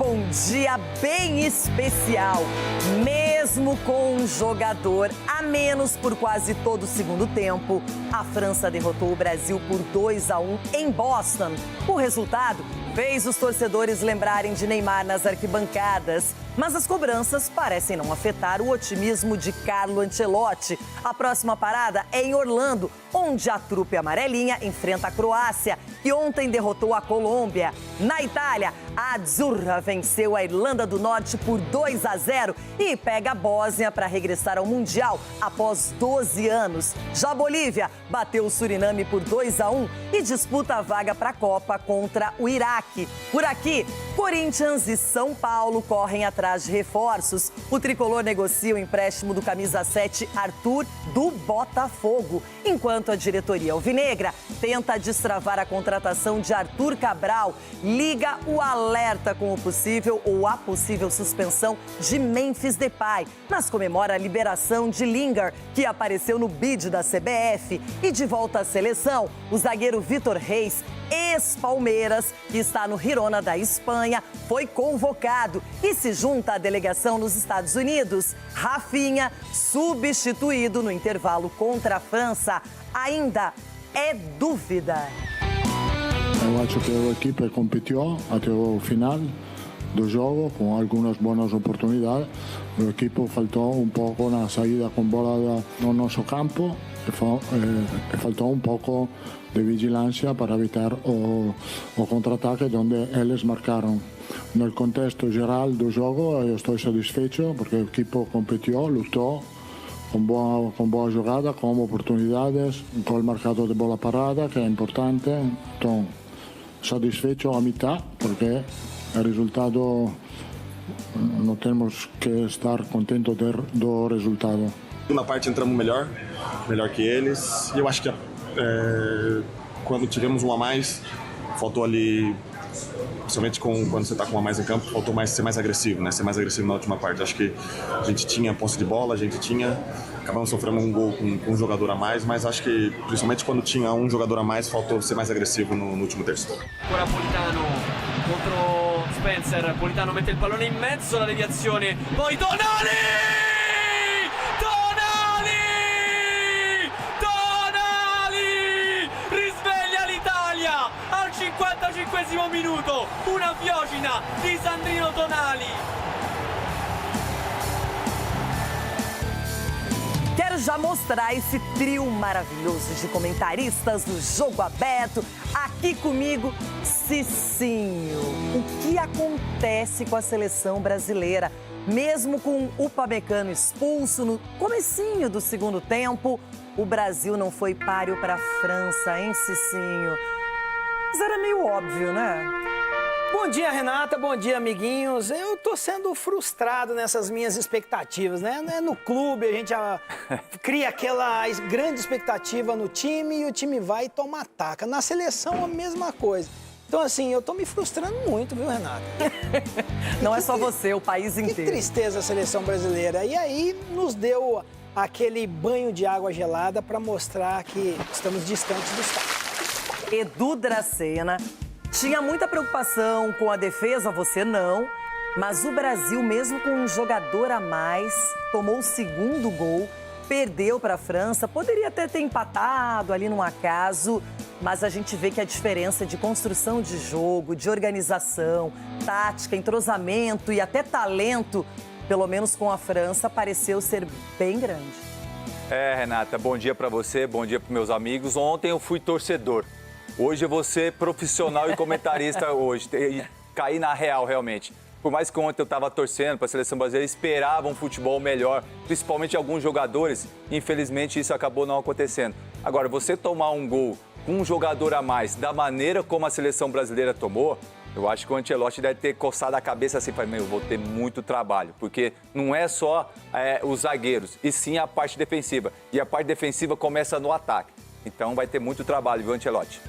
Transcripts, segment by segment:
bom dia bem especial. Mesmo com um jogador a menos por quase todo o segundo tempo, a França derrotou o Brasil por 2-1 em Boston. O resultado fez os torcedores lembrarem de Neymar nas arquibancadas. Mas as cobranças parecem não afetar o otimismo de Carlo Ancelotti. A próxima parada é em Orlando, onde a trupe amarelinha enfrenta a Croácia e ontem derrotou a Colômbia. Na Itália, a Azzurra venceu a Irlanda do Norte por 2-0 e pega a Bósnia para regressar ao Mundial após 12 anos. Já a Bolívia bateu o Suriname por 2-1 e disputa a vaga para a Copa contra o Iraque. Por aqui, Corinthians e São Paulo correm atrás de reforços. O tricolor negocia o empréstimo do camisa 7 Arthur do Botafogo, enquanto a diretoria alvinegra tenta destravar a contratação de Arthur Cabral, liga o alerta com o possível ou a possível suspensão de Memphis Depay, mas comemora a liberação de Lingard, que apareceu no bid da CBF. E de volta à seleção, o zagueiro Vitor Reis, ex-Palmeiras, que está no Girona da Espanha, foi convocado e se junta à delegação nos Estados Unidos. Rafinha, substituído no intervalo contra a França, ainda é dúvida. Eu acho que a equipe competiu até o final do jogo com algumas boas oportunidades. O equipe faltou pouco na saída com bola no nosso campo e faltou pouco de vigilância para evitar o contra-ataque onde eles marcaram. No contexto geral do jogo, eu estou satisfeito porque o equipe competiu, lutou com boa jogada, com oportunidades, um gol marcado de bola parada, que é importante. Então, satisfeito a metade, porque o resultado não temos que estar contentos do resultado. Na parte entramos melhor que eles, e eu acho que quando tivemos um a mais, faltou ali, principalmente quando você está com um a mais em campo, faltou ser mais agressivo, né? Ser mais agressivo na última parte. Acho que a gente tinha posse de bola, acabamos sofrendo um gol com um jogador a mais, mas acho que principalmente quando tinha um jogador a mais, faltou ser mais agressivo no último terço. Ancora Politano contro Spencer, Politano mette il pallone in mezzo, la deviazione, poi Tonali! Al 55esimo minuto, una fiocina di Sandrino Tonali. Quero já mostrar esse trio maravilhoso de comentaristas do Jogo Aberto. Aqui comigo, Cicinho. O que acontece com a seleção brasileira? Mesmo com o Upamecano expulso no comecinho do segundo tempo, o Brasil não foi páreo para a França, hein, Cicinho? Mas era meio óbvio, né? Bom dia, Renata. Bom dia, amiguinhos. Eu tô sendo frustrado nessas minhas expectativas, né? No clube a gente cria aquela grande expectativa no time e o time vai e toma ataca. Na seleção a mesma coisa. Então, assim, eu tô me frustrando muito, viu, Renata? Não é só você, o país inteiro. Que tristeza a seleção brasileira. E aí nos deu aquele banho de água gelada para mostrar que estamos distantes do estádio. Edu Dracena tinha muita preocupação com a defesa, você não, mas o Brasil, mesmo com um jogador a mais, tomou o segundo gol, perdeu para a França, poderia até ter empatado ali num acaso, mas a gente vê que a diferença de construção de jogo, de organização, tática, entrosamento e até talento, pelo menos com a França, pareceu ser bem grande. Renata, bom dia para você, bom dia para meus amigos. Ontem eu fui torcedor. Hoje eu vou ser profissional e comentarista hoje, e cair na real realmente. Por mais que ontem eu estava torcendo para a seleção brasileira, esperava um futebol melhor, principalmente alguns jogadores, infelizmente isso acabou não acontecendo. Agora, você tomar um gol com um jogador a mais, da maneira como a seleção brasileira tomou, eu acho que o Ancelotti deve ter coçado a cabeça assim, eu vou ter muito trabalho, porque não é só os zagueiros, e sim a parte defensiva. E a parte defensiva começa no ataque. Então vai ter muito trabalho, viu, Ancelotti?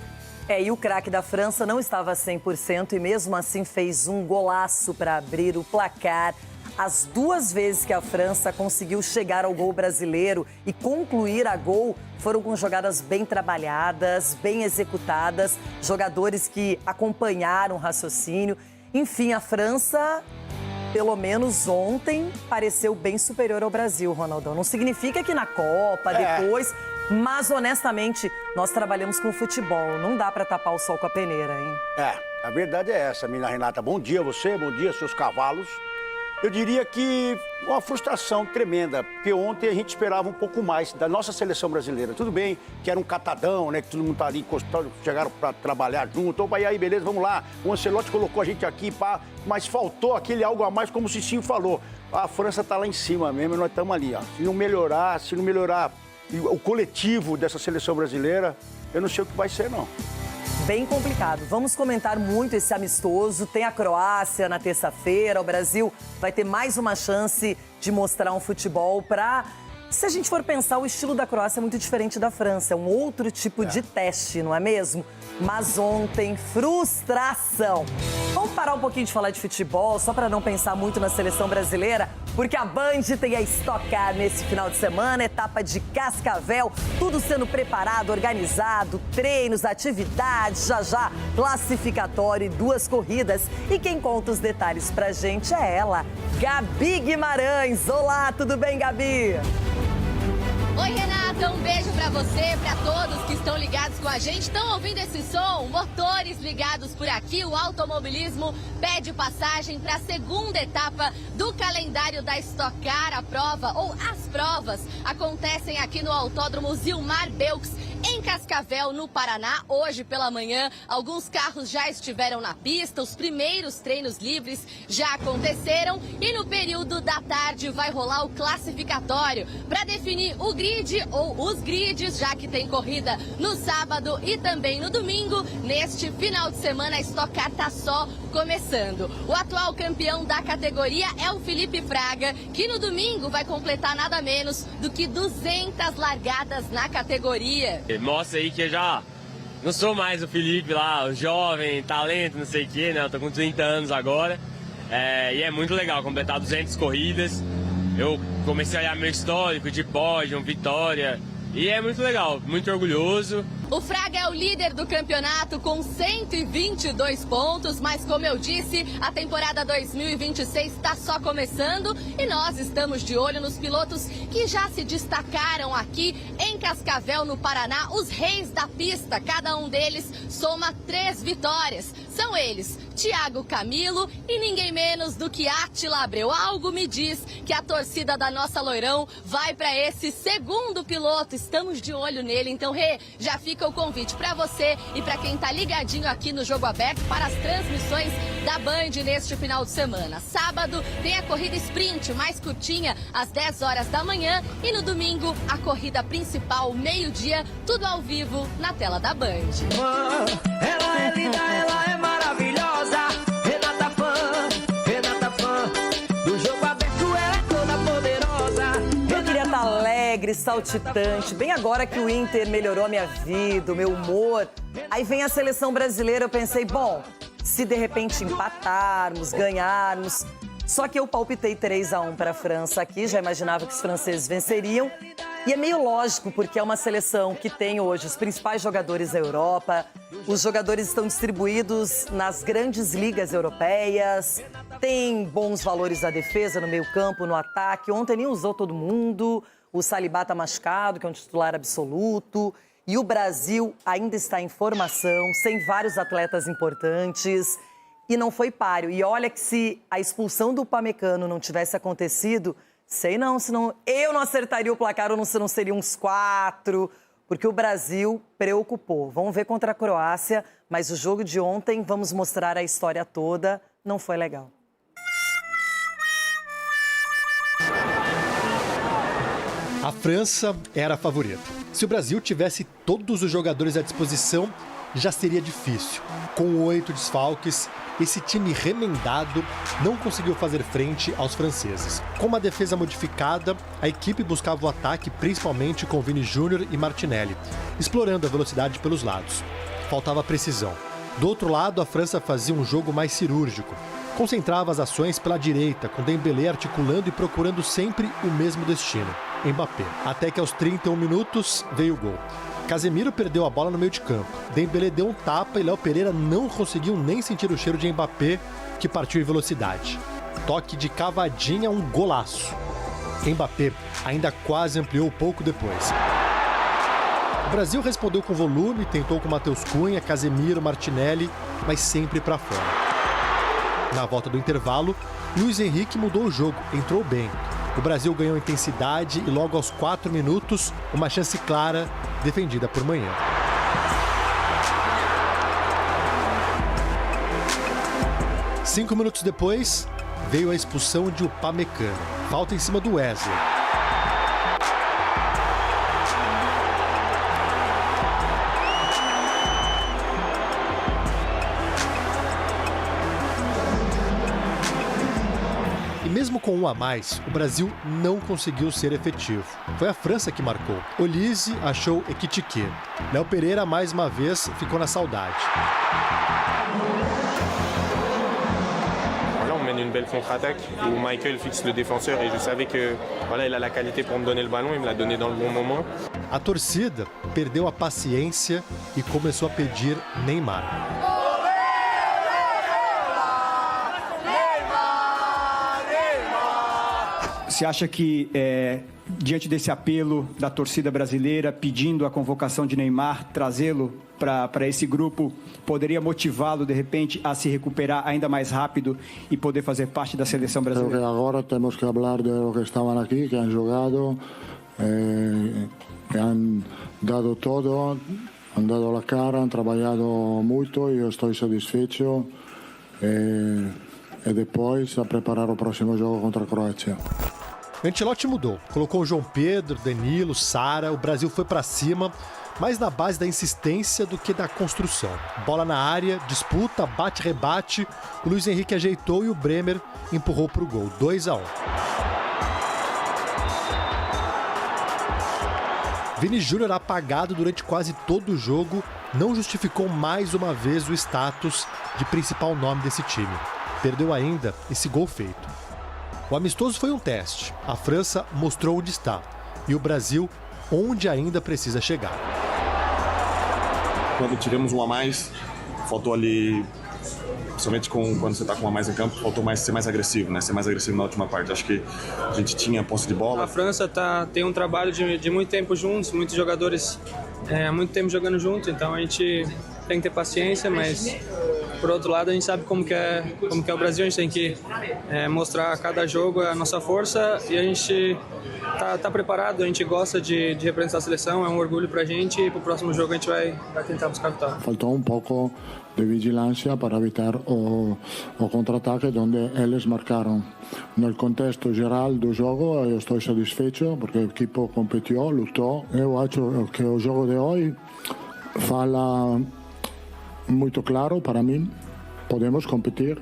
E o craque da França não estava 100% e mesmo assim fez um golaço para abrir o placar. As duas vezes que a França conseguiu chegar ao gol brasileiro e concluir a gol foram com jogadas bem trabalhadas, bem executadas, jogadores que acompanharam o raciocínio. Enfim, a França, pelo menos ontem, pareceu bem superior ao Brasil, Ronaldão. Não significa que na Copa, depois... Mas, honestamente, nós trabalhamos com futebol. Não dá para tapar o sol com a peneira, hein? A verdade é essa, menina Renata. Bom dia você, bom dia seus cavalos. Eu diria que uma frustração tremenda, porque ontem a gente esperava um pouco mais da nossa seleção brasileira. Tudo bem que era um catadão, né, que todo mundo tá ali encostado, chegaram para trabalhar junto. Opa, e aí, beleza, vamos lá. O Ancelotti colocou a gente aqui, pá, mas faltou aquele algo a mais, como o Cicinho falou. A França tá lá em cima mesmo e nós estamos ali, ó. Se não melhorar o coletivo dessa seleção brasileira, eu não sei o que vai ser, não. Bem complicado. Vamos comentar muito esse amistoso. Tem a Croácia na terça-feira. O Brasil vai ter mais uma chance de mostrar um futebol para... Se a gente for pensar, o estilo da Croácia é muito diferente da França. É um outro tipo de teste, não é mesmo? Mas ontem, frustração. Vamos parar um pouquinho de falar de futebol, só para não pensar muito na seleção brasileira, porque a Band tem a Stock Car nesse final de semana, etapa de Cascavel, tudo sendo preparado, organizado, treinos, atividades, já, classificatório e 2 corridas. E quem conta os detalhes pra gente é ela, Gabi Guimarães. Olá, tudo bem, Gabi? Oi, Renata, um beijo pra você, pra todos que estão ligados com a gente. Estão ouvindo esse som? Motores ligados por aqui, o automobilismo pede passagem para a segunda etapa do calendário da Stock Car. A prova, ou as provas, acontecem aqui no Autódromo Zilmar Belks, em Cascavel, no Paraná. Hoje pela manhã, alguns carros já estiveram na pista, os primeiros treinos livres já aconteceram e no período da tarde vai rolar o classificatório para definir o grid ou os grids, já que tem corrida no sábado e também no domingo. Neste final de semana, a Stock Car tá só começando. O atual campeão da categoria é o Felipe Fraga, que no domingo vai completar nada menos do que 200 largadas na categoria. Mostra aí que eu já não sou mais o Felipe lá, o jovem, talento, não sei o que, né? Eu tô com 30 anos agora. E é muito legal completar 200 corridas. Eu comecei a olhar meu histórico de pódio, vitória. E é muito legal, muito orgulhoso. O Fraga é o líder do campeonato com 122 pontos, mas como eu disse, a temporada 2026 está só começando e nós estamos de olho nos pilotos que já se destacaram aqui em Cascavel, no Paraná, os reis da pista. Cada um deles soma 3 vitórias. São eles, Thiago Camilo e ninguém menos do que Átila Abreu. Algo me diz que a torcida da nossa Loirão vai para esse segundo piloto. Estamos de olho nele, então, Rê, já fica o convite para você e para quem tá ligadinho aqui no Jogo Aberto para as transmissões da Band neste final de semana. Sábado tem a corrida sprint mais curtinha às 10 horas da manhã e no domingo a corrida principal, meio-dia, tudo ao vivo na tela da Band. Ela é linda, ela é maravilhosa. Renata fã, do Jogo Aberto ela é toda poderosa. Eu queria estar alegre, saltitante, bem agora que o Inter melhorou a minha vida, o meu humor. Aí vem a seleção brasileira, eu pensei, bom, se de repente empatarmos, ganharmos... Só que eu palpitei 3-1 para a França aqui, já imaginava que os franceses venceriam. E é meio lógico, porque é uma seleção que tem hoje os principais jogadores da Europa, os jogadores estão distribuídos nas grandes ligas europeias, tem bons valores da defesa no meio-campo, no ataque. Ontem nem usou todo mundo, o Saliba tá machucado, que é um titular absoluto. E o Brasil ainda está em formação, sem vários atletas importantes. E não foi páreo. E olha que se a expulsão do Upamecano não tivesse acontecido, sei não, senão eu não acertaria o placar ou não seria uns 4, porque o Brasil preocupou. Vamos ver contra a Croácia, mas o jogo de ontem, vamos mostrar a história toda, não foi legal. A França era a favorita. Se o Brasil tivesse todos os jogadores à disposição, já seria difícil. Com 8 desfalques, esse time remendado não conseguiu fazer frente aos franceses. Com uma defesa modificada, a equipe buscava o ataque principalmente com Vini Júnior e Martinelli, explorando a velocidade pelos lados. Faltava precisão. Do outro lado, a França fazia um jogo mais cirúrgico. Concentrava as ações pela direita, com Dembélé articulando e procurando sempre o mesmo destino, Mbappé. Até que aos 31 minutos veio o gol. Casemiro perdeu a bola no meio de campo. Dembélé deu um tapa e Léo Pereira não conseguiu nem sentir o cheiro de Mbappé, que partiu em velocidade. Toque de cavadinha, um golaço. Mbappé ainda quase ampliou pouco depois. O Brasil respondeu com volume, tentou com Matheus Cunha, Casemiro, Martinelli, mas sempre para fora. Na volta do intervalo, Luiz Henrique mudou o jogo, entrou bem. O Brasil ganhou intensidade e logo aos 4 minutos, uma chance clara, defendida por Manhã. Cinco minutos depois, veio a expulsão de Upamecano. Falta em cima do Wesley. E mesmo com um a mais, o Brasil não conseguiu ser efetivo. Foi a França que marcou. Olise achou Ekitike. Léo Pereira, mais uma vez, ficou na saudade. Une belle contre-attaque où Michael fixe le défenseur et je savais que voilà, il a la qualité pour me donner le ballon, il me l'a donné dans le bon moment. A torcida perdeu a paciência e começou a pedir Neymar. Você acha que, diante desse apelo da torcida brasileira pedindo a convocação de Neymar, trazê-lo para esse grupo, poderia motivá-lo, de repente, a se recuperar ainda mais rápido e poder fazer parte da seleção brasileira? Creo que agora temos que falar de los que estavam aqui, que han jogado, que han dado todo, han dado a cara, han trabalhado muito e eu estou satisfeito. E depois a preparar o próximo jogo contra a Croácia. Ancelotti mudou, colocou o João Pedro, Danilo, Sara, o Brasil foi para cima, mais na base da insistência do que da construção. Bola na área, disputa, bate-rebate, o Luiz Henrique ajeitou e o Bremer empurrou para o gol, 2-1. Vini Júnior, apagado durante quase todo o jogo, não justificou mais uma vez o status de principal nome desse time. Perdeu ainda esse gol feito. O amistoso foi um teste. A França mostrou onde está. E o Brasil, onde ainda precisa chegar. Quando tivemos um a mais, faltou ali, principalmente quando você está com um a mais em campo, faltou ser mais agressivo, né? Ser mais agressivo na última parte. Acho que a gente tinha posse de bola. A França tem um trabalho de muito tempo juntos, muitos jogadores há muito tempo jogando junto, então a gente tem que ter paciência, mas por outro lado a gente sabe como que é o Brasil, a gente tem que mostrar a cada jogo a nossa força e a gente tá preparado, a gente gosta de representar a seleção, é um orgulho pra gente e pro próximo jogo a gente vai tentar buscar a vitória. Faltou um pouco de vigilância para evitar o contra-ataque onde eles marcaram. No contexto geral do jogo eu estou satisfeito porque o equipo competiu, lutou. Eu acho que o jogo de hoje fala muito claro para mim, podemos competir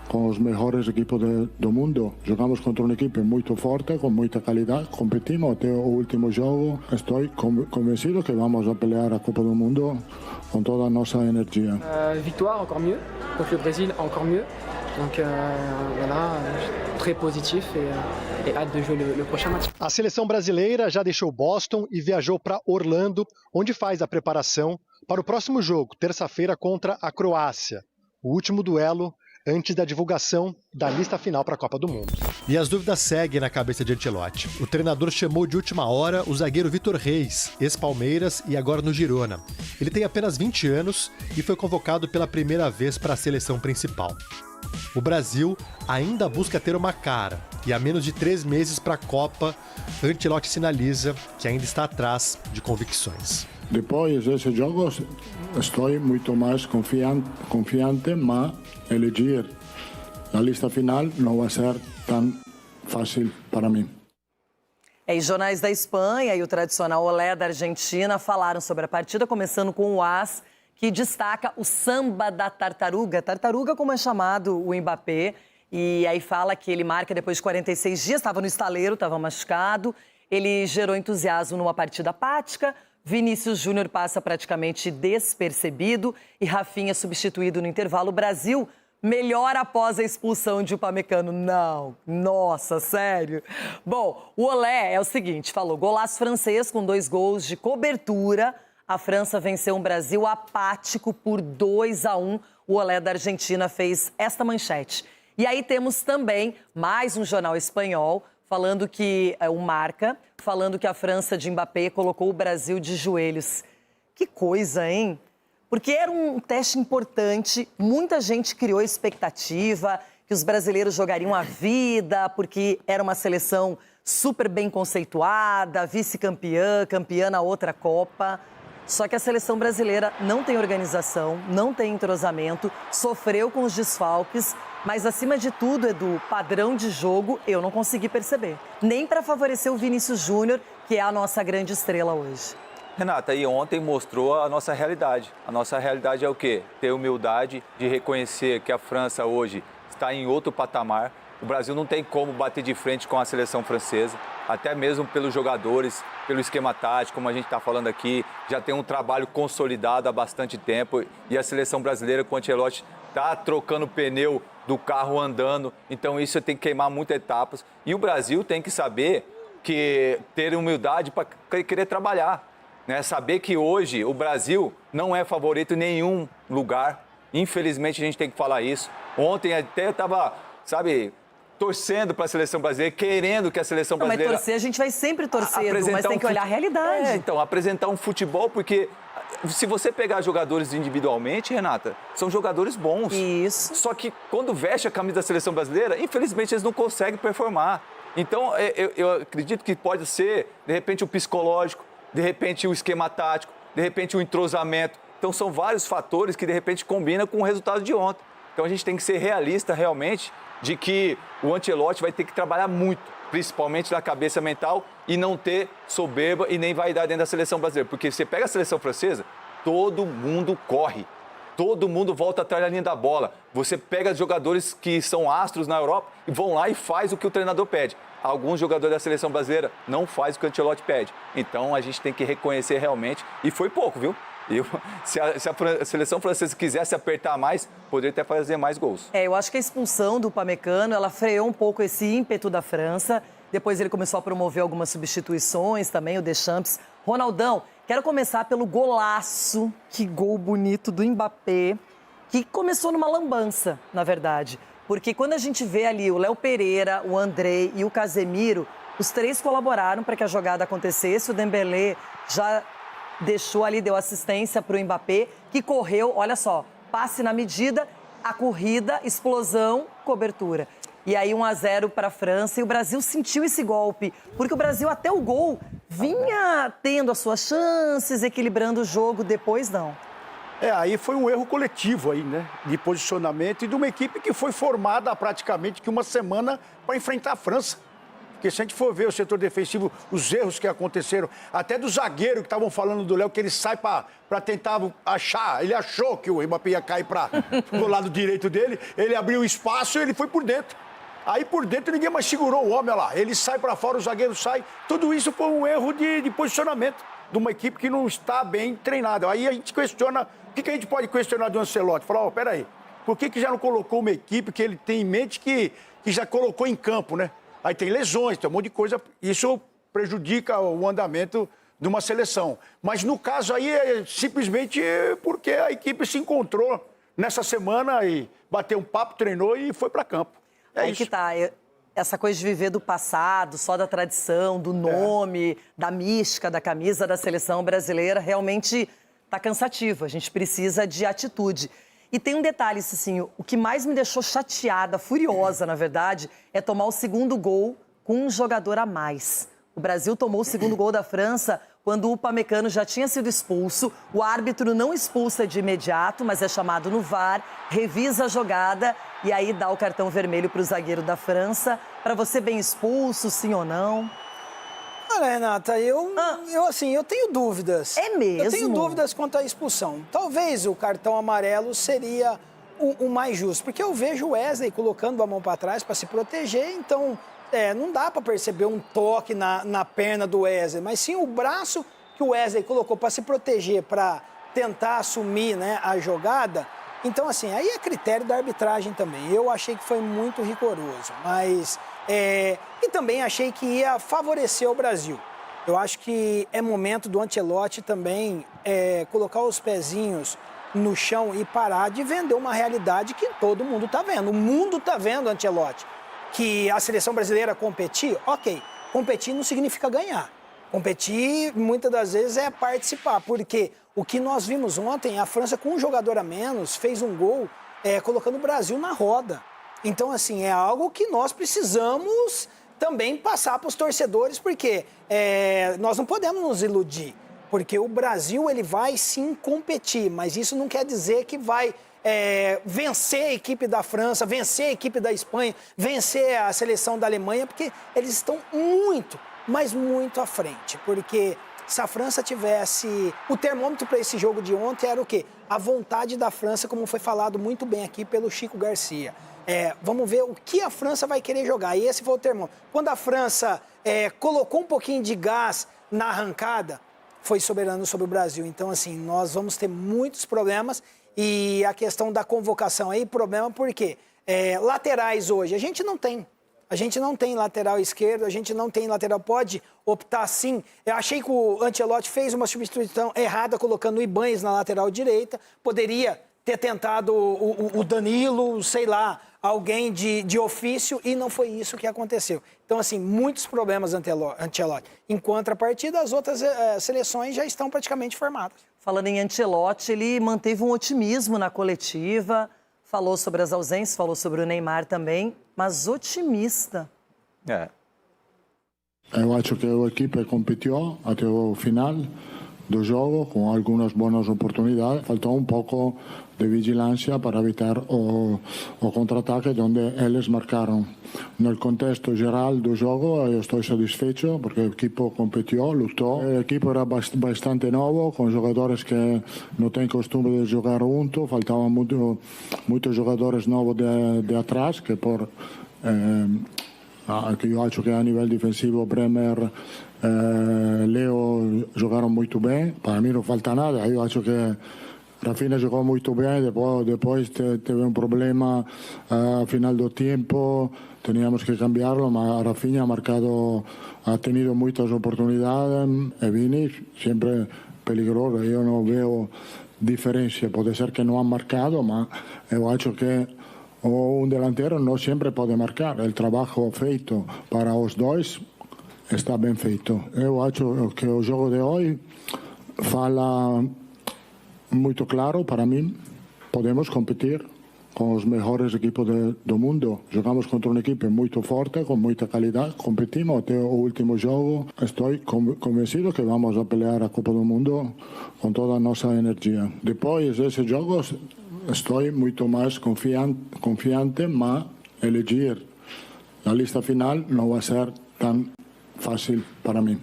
com os melhores equipos do mundo. Jogamos contra uma equipe muito forte, com muita qualidade, competimos até o último jogo. Estou convencido que vamos a pelear a Copa do Mundo com toda a nossa energia. Victoire, encore mieux. Contre le Brésil, encore mieux. Donc voilà, très positif et hâte de jouer le prochain match. A seleção brasileira já deixou Boston e viajou para Orlando, onde faz a preparação para o próximo jogo, terça-feira contra a Croácia. O último duelo antes da divulgação da lista final para a Copa do Mundo. E as dúvidas seguem na cabeça de Ancelotti. O treinador chamou de última hora o zagueiro Vitor Reis, ex-Palmeiras e agora no Girona. Ele tem apenas 20 anos e foi convocado pela primeira vez para a seleção principal. O Brasil ainda busca ter uma cara e há menos de 3 meses para a Copa, Ancelotti sinaliza que ainda está atrás de convicções. Depois desses jogos, estou muito mais confiante, mas eleger a lista final não vai ser tão fácil para mim. E jornais da Espanha e o tradicional Olé da Argentina falaram sobre a partida, começando com o AS, que destaca o samba da tartaruga. Tartaruga, como é chamado o Mbappé, e aí fala que ele marca depois de 46 dias, estava no estaleiro, estava machucado, ele gerou entusiasmo numa partida apática. Vinícius Júnior passa praticamente despercebido e Rafinha substituído no intervalo. O Brasil melhora após a expulsão de Upamecano. Não, nossa, sério. Bom, o Olé é o seguinte, falou, golaço francês com 2 gols de cobertura, A França venceu um Brasil apático por 2-1. O Olé da Argentina fez esta manchete. E aí temos também mais um jornal espanhol falando que o Marca, falando que a França de Mbappé colocou o Brasil de joelhos. Que coisa, hein? Porque era um teste importante, muita gente criou expectativa que os brasileiros jogariam a vida, porque era uma seleção super bem conceituada, vice-campeã, campeã na outra Copa. Só que a seleção brasileira não tem organização, não tem entrosamento, sofreu com os desfalques, mas acima de tudo, Edu, padrão de jogo eu não consegui perceber. Nem para favorecer o Vinícius Júnior, que é a nossa grande estrela hoje. Renata, e ontem mostrou a nossa realidade. A nossa realidade é o quê? Ter humildade de reconhecer que a França hoje está em outro patamar. O Brasil não tem como bater de frente com a seleção francesa, até mesmo pelos jogadores, pelo esquema tático, como a gente está falando aqui, já tem um trabalho consolidado há bastante tempo e a seleção brasileira com o Ancelotti está trocando pneu do carro andando, então isso tem que queimar muitas etapas. E o Brasil tem que saber que ter humildade para querer trabalhar, né? Saber que hoje o Brasil não é favorito em nenhum lugar, infelizmente a gente tem que falar isso. Ontem até eu estava, sabe, torcendo para a seleção brasileira, querendo que a seleção brasileira... Mas torcer, a gente vai sempre torcer, mas tem que olhar a realidade. Então, apresentar um futebol, porque se você pegar jogadores individualmente, Renata, são jogadores bons. Isso. Só que quando veste a camisa da seleção brasileira, infelizmente eles não conseguem performar. Então, eu acredito que pode ser, de repente, o psicológico, de repente, o esquema tático, de repente, o entrosamento. Então, são vários fatores que, de repente, combinam com o resultado de ontem. Então, a gente tem que ser realista, realmente, de que o Ancelotti vai ter que trabalhar muito, principalmente na cabeça mental, e não ter soberba e nem vaidade dentro da seleção brasileira. Porque você pega a seleção francesa, todo mundo corre, todo mundo volta atrás da linha da bola. Você pega jogadores que são astros na Europa e vão lá e faz o que o treinador pede. Alguns jogadores da seleção brasileira não fazem o que o Ancelotti pede. Então a gente tem que reconhecer realmente, e foi pouco, viu? Se a seleção francesa quisesse apertar mais, poderia até fazer mais gols. Eu acho que a expulsão do Upamecano, ela freou um pouco esse ímpeto da França. Depois ele começou a promover algumas substituições também, o Deschamps. Ronaldão, quero começar pelo golaço, que gol bonito do Mbappé, que começou numa lambança, na verdade. Porque quando a gente vê ali o Léo Pereira, o Andrei e o Casemiro, os três colaboraram para que a jogada acontecesse. O Dembélé já deixou ali, deu assistência para o Mbappé, que correu, olha só, passe na medida, a corrida, explosão, cobertura. E aí 1-0 para a França, e o Brasil sentiu esse golpe, porque o Brasil até o gol vinha tendo as suas chances, equilibrando o jogo, depois não. Aí foi um erro coletivo aí, né, de posicionamento e de uma equipe que foi formada há praticamente que uma semana para enfrentar a França. Porque se a gente for ver o setor defensivo, os erros que aconteceram, até do zagueiro que estavam falando do Léo, que ele sai para tentar achar, ele achou que o Mbappé ia cair para o lado direito dele, ele abriu espaço e ele foi por dentro. Aí por dentro ninguém mais segurou o homem, olha lá, ele sai para fora, o zagueiro sai. Tudo isso foi um erro de posicionamento de uma equipe que não está bem treinada. Aí a gente questiona, o que a gente pode questionar do Ancelotti? Falar, peraí, por que já não colocou uma equipe que ele tem em mente que já colocou em campo, né? Aí tem lesões, tem um monte de coisa, isso prejudica o andamento de uma seleção. Mas no caso aí é simplesmente porque a equipe se encontrou nessa semana e bateu um papo, treinou e foi para campo. Aí isso que tá, essa coisa de viver do passado, só da tradição, do nome, da mística, da camisa da seleção brasileira, realmente tá cansativo. A gente precisa de atitude. E tem um detalhe, Cicinho, o que mais me deixou chateada, furiosa, na verdade, é tomar o segundo gol com um jogador a mais. O Brasil tomou o segundo gol da França quando o Upamecano já tinha sido expulso. O árbitro não expulsa de imediato, mas é chamado no VAR, revisa a jogada e aí dá o cartão vermelho para o zagueiro da França. Para você, bem expulso, sim ou não? Olha, Renata, eu tenho dúvidas. É mesmo? Eu tenho dúvidas quanto à expulsão. Talvez o cartão amarelo seria o mais justo, porque eu vejo o Wesley colocando a mão para trás para se proteger, então não dá para perceber um toque na perna do Wesley, mas sim o braço que o Wesley colocou para se proteger, para tentar assumir, né, a jogada. Então, assim, aí é critério da arbitragem também. Eu achei que foi muito rigoroso, mas... e também achei que ia favorecer o Brasil. Eu acho que é momento do Ancelotti também colocar os pezinhos no chão e parar de vender uma realidade que todo mundo está vendo. O mundo está vendo, Ancelotti, que a seleção brasileira competir, ok, competir não significa ganhar. Competir, muitas das vezes, é participar, porque o que nós vimos ontem, a França, com um jogador a menos, fez um gol colocando o Brasil na roda. Então, assim, é algo que nós precisamos também passar para os torcedores, porque nós não podemos nos iludir, porque o Brasil ele vai sim competir, mas isso não quer dizer que vai vencer a equipe da França, vencer a equipe da Espanha, vencer a seleção da Alemanha, porque eles estão muito, mas muito à frente, porque se a França tivesse... O termômetro para esse jogo de ontem era o quê? A vontade da França, como foi falado muito bem aqui pelo Chico Garcia. Vamos ver o que a França vai querer jogar, e esse foi o termômetro. Quando a França colocou um pouquinho de gás na arrancada, foi soberano sobre o Brasil. Então, assim, nós vamos ter muitos problemas, e a questão da convocação aí, problema porque laterais hoje, a gente não tem. A gente não tem lateral esquerdo, a gente não tem lateral, pode optar sim. Eu achei que o Ancelotti fez uma substituição errada, colocando o Ibanez na lateral direita. Poderia ter tentado o Danilo, sei lá, alguém de ofício, e não foi isso que aconteceu. Então, assim, muitos problemas Ancelotti. Em contrapartida, as outras seleções já estão praticamente formadas. Falando em Ancelotti, ele manteve um otimismo na coletiva, falou sobre as ausências, falou sobre o Neymar também, mas otimista. Eu acho que a equipe competiu até o final do jogo com algumas boas oportunidades. Faltou um pouco de vigilância para evitar o contra-ataque onde eles marcaram. No contexto geral do jogo, eu estou satisfeito porque a equipe competiu, lutou. A equipe era bastante nova, com jogadores que não têm costume de jogar junto. Faltavam muitos jogadores novos de atrás, que eu acho que a nível defensivo, Bremer, Leo jogaram muito bem. Para mim não falta nada. Eu acho que Rafinha jogou muito bem, depois teve um problema ao final do tempo, teníamos que cambiarlo, mas Rafinha ha tenido muitas oportunidades, e Vini sempre peligroso, eu não vejo diferença, pode ser que não ha marcado, mas eu acho que um delantero não sempre pode marcar, o trabalho feito para os dois está bem feito. Eu acho que o jogo de hoje fala muito claro para mim, podemos competir com os melhores equipos do mundo. Jogamos contra uma equipe muito forte, com muita qualidade, competimos até o último jogo. Estou convencido que vamos a pelear a Copa do Mundo com toda a nossa energia. Depois desses jogos, estou muito mais confiante, mas elegir a lista final não vai ser tão fácil para mim.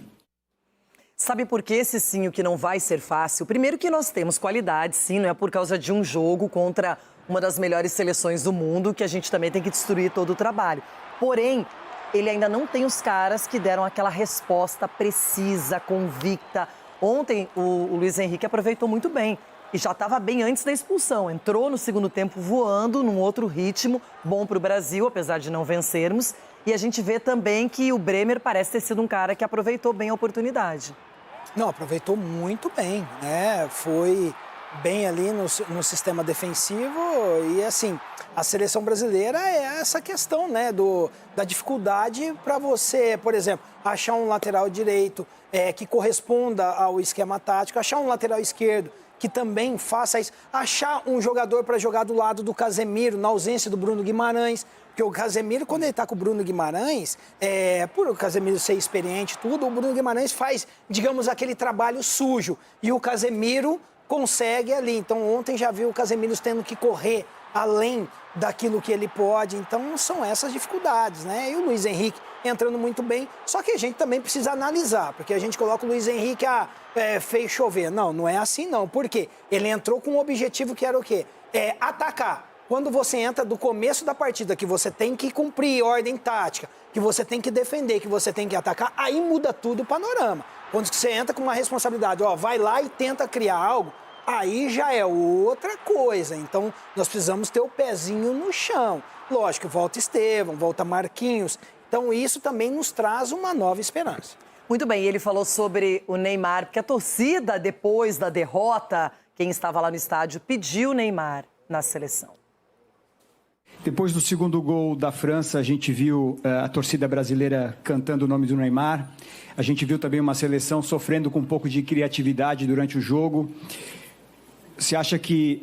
Sabe por que, Cicinho, que não vai ser fácil? Primeiro que nós temos qualidade, sim, não é por causa de um jogo contra uma das melhores seleções do mundo que a gente também tem que destruir todo o trabalho. Porém, ele ainda não tem os caras que deram aquela resposta precisa, convicta. Ontem, o Luiz Henrique aproveitou muito bem e já estava bem antes da expulsão. Entrou no segundo tempo voando, num outro ritmo, bom para o Brasil, apesar de não vencermos. E a gente vê também que o Bremer parece ter sido um cara que aproveitou bem a oportunidade. Não, aproveitou muito bem, né? Foi bem ali no sistema defensivo e, assim, a seleção brasileira é essa questão, né? Da dificuldade para você, por exemplo, achar um lateral direito que corresponda ao esquema tático, achar um lateral esquerdo que também faça isso, achar um jogador para jogar do lado do Casemiro, na ausência do Bruno Guimarães, porque o Casemiro, quando ele está com o Bruno Guimarães, por o Casemiro ser experiente e tudo, o Bruno Guimarães faz, digamos, aquele trabalho sujo, e o Casemiro consegue ali. Então, ontem já viu o Casemiro tendo que correr além daquilo que ele pode, então são essas dificuldades, né? E o Luiz Henrique entrando muito bem, só que a gente também precisa analisar, porque a gente coloca o Luiz Henrique, fez chover. Não é assim não, porque ele entrou com um objetivo que era o quê? Atacar. Quando você entra do começo da partida, que você tem que cumprir ordem tática, que você tem que defender, que você tem que atacar, aí muda tudo o panorama. Quando você entra com uma responsabilidade, vai lá e tenta criar algo, aí já é outra coisa. Então, nós precisamos ter o pezinho no chão. Lógico, volta Estevão, volta Marquinhos. Então, isso também nos traz uma nova esperança. Muito bem, ele falou sobre o Neymar, porque a torcida, depois da derrota, quem estava lá no estádio, pediu o Neymar na seleção. Depois do segundo gol da França, a gente viu a torcida brasileira cantando o nome do Neymar. A gente viu também uma seleção sofrendo com um pouco de criatividade durante o jogo. Você acha que,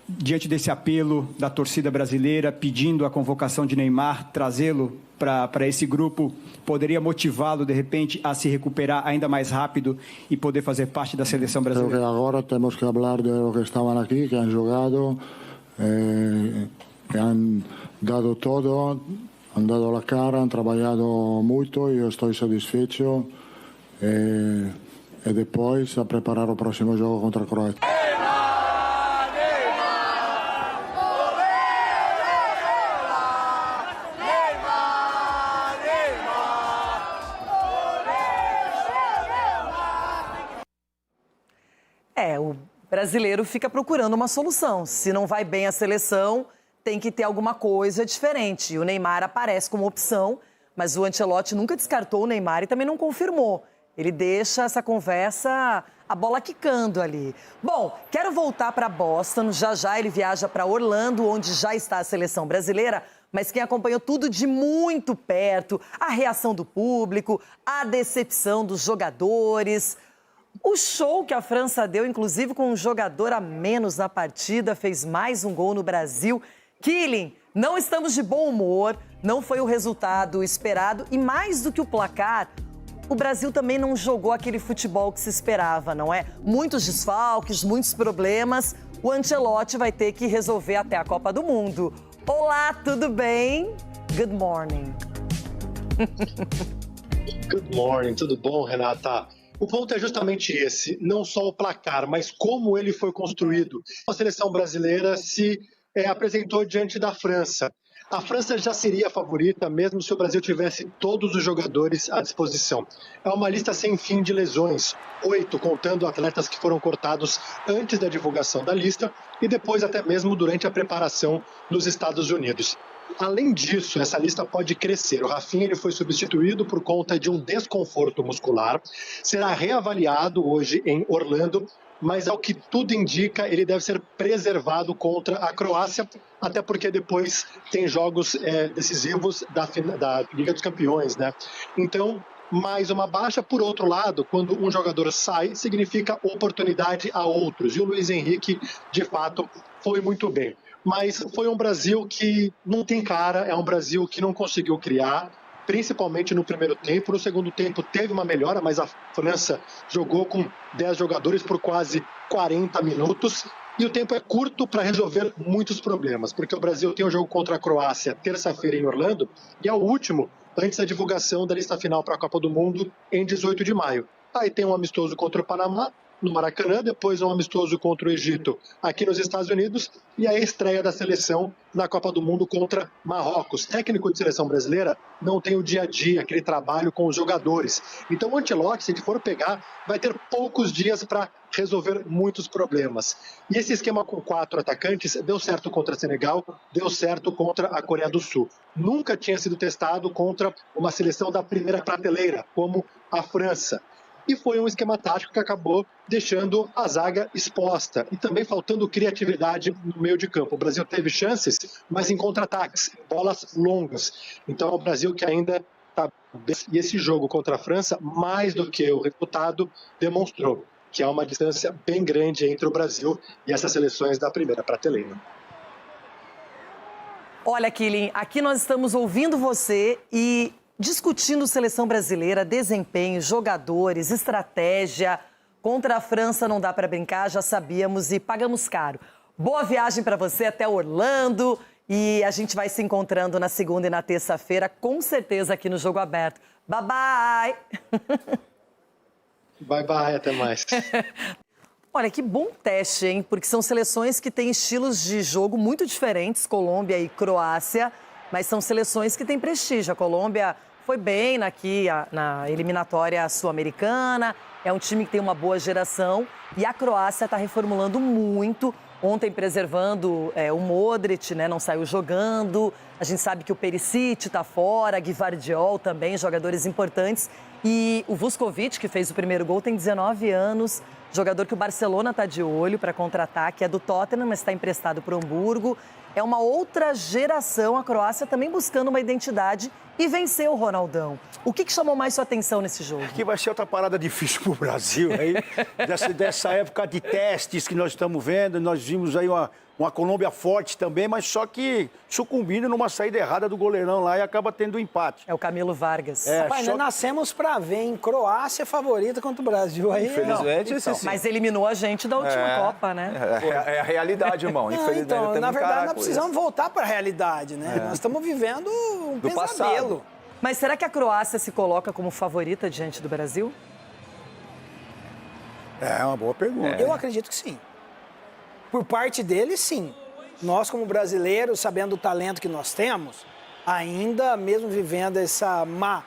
diante desse apelo da torcida brasileira pedindo a convocação de Neymar, trazê-lo para esse grupo, poderia motivá-lo, de repente, a se recuperar ainda mais rápido e poder fazer parte da seleção brasileira? Creo que agora temos que falar de los que estavam aqui, que han jogado, que han dado todo, han dado a cara, han trabalhado muito e eu estou satisfeito. E depois a preparar o próximo jogo contra a Croácia. O brasileiro fica procurando uma solução. Se não vai bem a seleção, tem que ter alguma coisa diferente. E o Neymar aparece como opção, mas o Ancelotti nunca descartou o Neymar e também não confirmou. Ele deixa essa conversa, a bola quicando ali. Bom, quero voltar para Boston. Já ele viaja para Orlando, onde já está a seleção brasileira. Mas quem acompanhou tudo de muito perto, a reação do público, a decepção dos jogadores... O show que a França deu, inclusive com um jogador a menos na partida, fez mais um gol no Brasil. Kylian, não estamos de bom humor, não foi o resultado esperado e mais do que o placar, o Brasil também não jogou aquele futebol que se esperava, não é? Muitos desfalques, muitos problemas, o Ancelotti vai ter que resolver até a Copa do Mundo. Olá, tudo bem? Good morning. Good morning, tudo bom, Renata? O ponto é justamente esse, não só o placar, mas como ele foi construído. A seleção brasileira se apresentou diante da França. A França já seria a favorita, mesmo se o Brasil tivesse todos os jogadores à disposição. É uma lista sem fim de lesões, 8, contando atletas que foram cortados antes da divulgação da lista e depois até mesmo durante a preparação nos Estados Unidos. Além disso, essa lista pode crescer. O Rafinha ele foi substituído por conta de um desconforto muscular. Será reavaliado hoje em Orlando, mas ao que tudo indica, ele deve ser preservado contra a Croácia, até porque depois tem jogos decisivos da Liga dos Campeões, né? Então, mais uma baixa. Por outro lado, quando um jogador sai, significa oportunidade a outros. E o Luiz Henrique, de fato, foi muito bem. Mas foi um Brasil que não tem cara, é um Brasil que não conseguiu criar, principalmente no primeiro tempo. No segundo tempo teve uma melhora, mas a França jogou com 10 jogadores por quase 40 minutos. E o tempo é curto para resolver muitos problemas, porque o Brasil tem um jogo contra a Croácia terça-feira em Orlando, e é o último antes da divulgação da lista final para a Copa do Mundo em 18 de maio. Aí tem um amistoso contra o Panamá, no Maracanã, depois um amistoso contra o Egito aqui nos Estados Unidos e a estreia da seleção na Copa do Mundo contra Marrocos. Técnico de seleção brasileira não tem o dia a dia, aquele trabalho com os jogadores. Então o Ancelotti, se ele for pegar, vai ter poucos dias para resolver muitos problemas. E esse esquema com 4 atacantes deu certo contra Senegal, deu certo contra a Coreia do Sul. Nunca tinha sido testado contra uma seleção da primeira prateleira, como a França. E foi um esquema tático que acabou deixando a zaga exposta e também faltando criatividade no meio de campo. O Brasil teve chances, mas em contra-ataques, bolas longas. Então é o Brasil que ainda está... E esse jogo contra a França, mais do que o resultado, demonstrou que há uma distância bem grande entre o Brasil e essas seleções da primeira prateleira. Olha, Kylian, aqui nós estamos ouvindo você e discutindo seleção brasileira, desempenho, jogadores, estratégia. Contra a França não dá para brincar, já sabíamos e pagamos caro. Boa viagem para você até Orlando e a gente vai se encontrando na segunda e na terça-feira, com certeza aqui no Jogo Aberto. Bye, bye! Bye, bye, até mais. Olha, que bom teste, hein? Porque são seleções que têm estilos de jogo muito diferentes, Colômbia e Croácia, mas são seleções que têm prestígio. A Colômbia foi bem na eliminatória sul-americana, É um time que tem uma boa geração e a Croácia está reformulando muito. Ontem preservando o Modric, né, não saiu jogando. A gente sabe que o Perisic está fora, Gvardiol também, jogadores importantes. E o Vuskovic, que fez o primeiro gol, tem 19 anos. Jogador que o Barcelona está de olho para contratar, que é do Tottenham, mas está emprestado para o Hamburgo. É uma outra geração, a Croácia também buscando uma identidade e venceu o Ronaldão. O que chamou mais sua atenção nesse jogo? Que vai ser outra parada difícil para o Brasil. Aí, dessa época de testes que nós estamos vendo, nós vimos aí uma Colômbia forte também, mas só que sucumbindo numa saída errada do goleirão lá e acaba tendo um empate. É o Camilo Vargas. Rapaz, nós nascemos para ver, hein? Croácia favorita contra o Brasil. Aí, infelizmente, então, mas eliminou a gente da última Copa, né? É a realidade, irmão. Infelizmente, então, na verdade, nós precisamos voltar para a realidade, né? Nós estamos vivendo um pesadelo. Passado. Mas será que a Croácia se coloca como favorita diante do Brasil? É uma boa pergunta. Eu acredito que sim. Por parte deles, sim. Nós, como brasileiros, sabendo o talento que nós temos, ainda mesmo vivendo essa má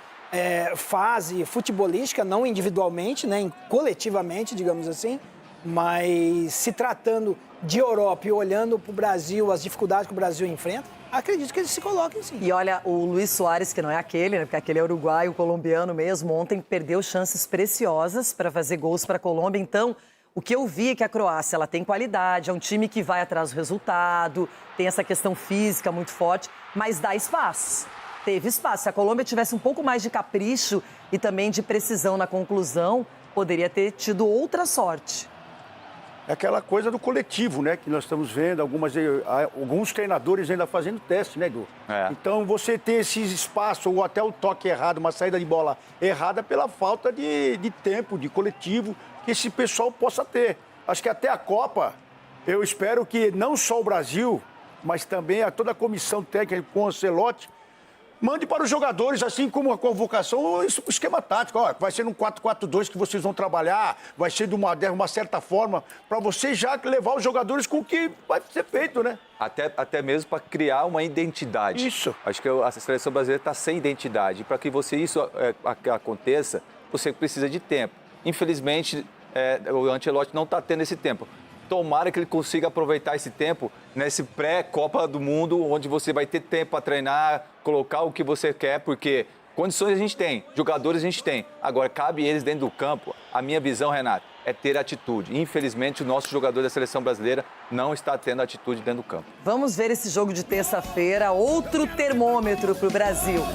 fase futebolística, não individualmente, né, coletivamente, digamos assim, mas se tratando de Europa e olhando para o Brasil, as dificuldades que o Brasil enfrenta, acredito que eles se coloquem sim. E olha, o Luis Soares, que não é aquele, né? Porque aquele é uruguaio, colombiano mesmo, ontem perdeu chances preciosas para fazer gols para a Colômbia. Então, o que eu vi é que a Croácia ela tem qualidade, é um time que vai atrás do resultado, tem essa questão física muito forte, mas dá espaço. Teve espaço. Se a Colômbia tivesse um pouco mais de capricho e também de precisão na conclusão, poderia ter tido outra sorte. É aquela coisa do coletivo, né? Que nós estamos vendo, alguns treinadores ainda fazendo teste, né, Edu? Então, você ter esse espaço ou até o toque errado, uma saída de bola errada pela falta de tempo, de coletivo, que esse pessoal possa ter. Acho que até a Copa, eu espero que não só o Brasil, mas também toda a comissão técnica com o Ancelotti, mande para os jogadores, assim como a convocação, o esquema tático. Ó, vai ser no 4-4-2 que vocês vão trabalhar, vai ser de uma certa forma, para você já levar os jogadores com o que vai ser feito, né? Até mesmo para criar uma identidade. Isso. Acho que a seleção brasileira está sem identidade. Para que isso aconteça, você precisa de tempo. Infelizmente, o Ancelotti não está tendo esse tempo. Tomara que ele consiga aproveitar esse tempo nesse pré-Copa do Mundo, onde você vai ter tempo para treinar, colocar o que você quer, porque condições a gente tem, jogadores a gente tem. Agora, cabe eles dentro do campo. A minha visão, Renato, é ter atitude. Infelizmente, o nosso jogador da seleção brasileira não está tendo atitude dentro do campo. Vamos ver esse jogo de terça-feira, outro termômetro para o Brasil.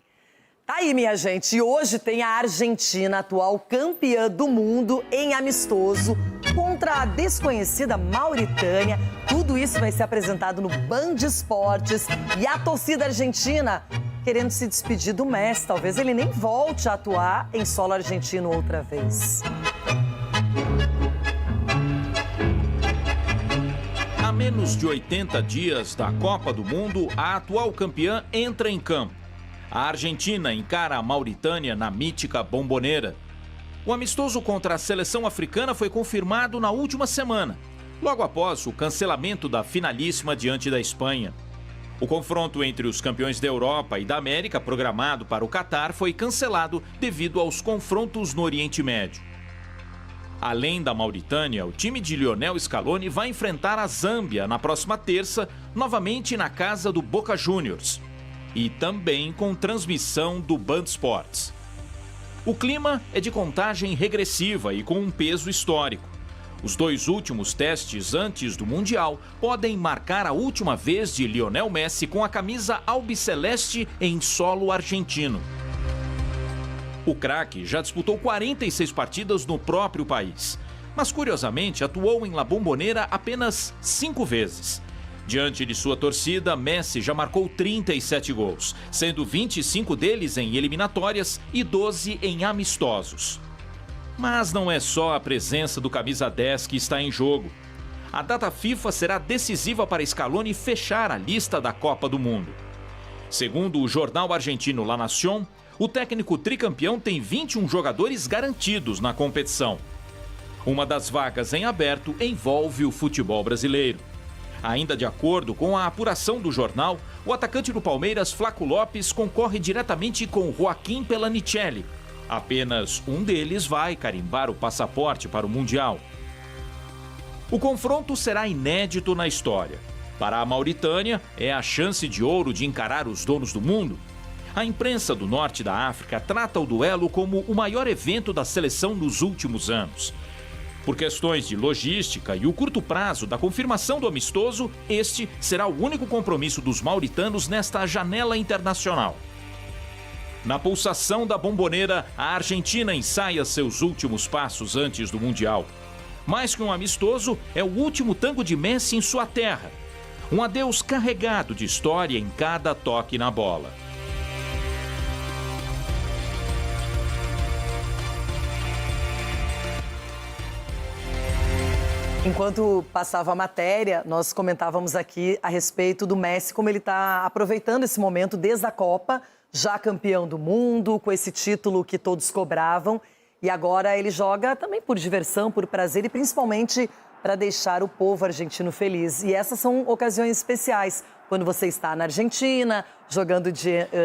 Tá aí, minha gente, e hoje tem a Argentina, atual campeã do mundo em amistoso, contra a desconhecida Mauritânia. Tudo isso vai ser apresentado no Band Esportes. E a torcida argentina querendo se despedir do Messi. Talvez ele nem volte a atuar em solo argentino outra vez. A menos de 80 dias da Copa do Mundo, a atual campeã entra em campo. A Argentina encara a Mauritânia na mítica Bombonera. O amistoso contra a seleção africana foi confirmado na última semana, logo após o cancelamento da finalíssima diante da Espanha. O confronto entre os campeões da Europa e da América, programado para o Catar, foi cancelado devido aos confrontos no Oriente Médio. Além da Mauritânia, o time de Lionel Scaloni vai enfrentar a Zâmbia na próxima terça, novamente na casa do Boca Juniors. E também com transmissão do Band Esportes. O clima é de contagem regressiva e com um peso histórico. Os dois últimos testes antes do Mundial podem marcar a última vez de Lionel Messi com a camisa albiceleste em solo argentino. O craque já disputou 46 partidas no próprio país, mas curiosamente atuou em La Bombonera apenas 5 vezes. Diante de sua torcida, Messi já marcou 37 gols, sendo 25 deles em eliminatórias e 12 em amistosos. Mas não é só a presença do camisa 10 que está em jogo. A data FIFA será decisiva para Scaloni fechar a lista da Copa do Mundo. Segundo o jornal argentino La Nación, o técnico tricampeão tem 21 jogadores garantidos na competição. Uma das vagas em aberto envolve o futebol brasileiro. Ainda de acordo com a apuração do jornal, o atacante do Palmeiras, Flaco Lopes, concorre diretamente com Joaquim Pelanicelli. Apenas um deles vai carimbar o passaporte para o Mundial. O confronto será inédito na história. Para a Mauritânia, é a chance de ouro de encarar os donos do mundo. A imprensa do norte da África trata o duelo como o maior evento da seleção nos últimos anos. Por questões de logística e o curto prazo da confirmação do amistoso, este será o único compromisso dos mauritanos nesta janela internacional. Na pulsação da Bomboneira, a Argentina ensaia seus últimos passos antes do Mundial. Mais que um amistoso, é o último tango de Messi em sua terra. Um adeus carregado de história em cada toque na bola. Enquanto passava a matéria, nós comentávamos aqui a respeito do Messi, como ele está aproveitando esse momento desde a Copa, já campeão do mundo, com esse título que todos cobravam. E agora ele joga também por diversão, por prazer e principalmente para deixar o povo argentino feliz. E essas são ocasiões especiais, quando você está na Argentina, jogando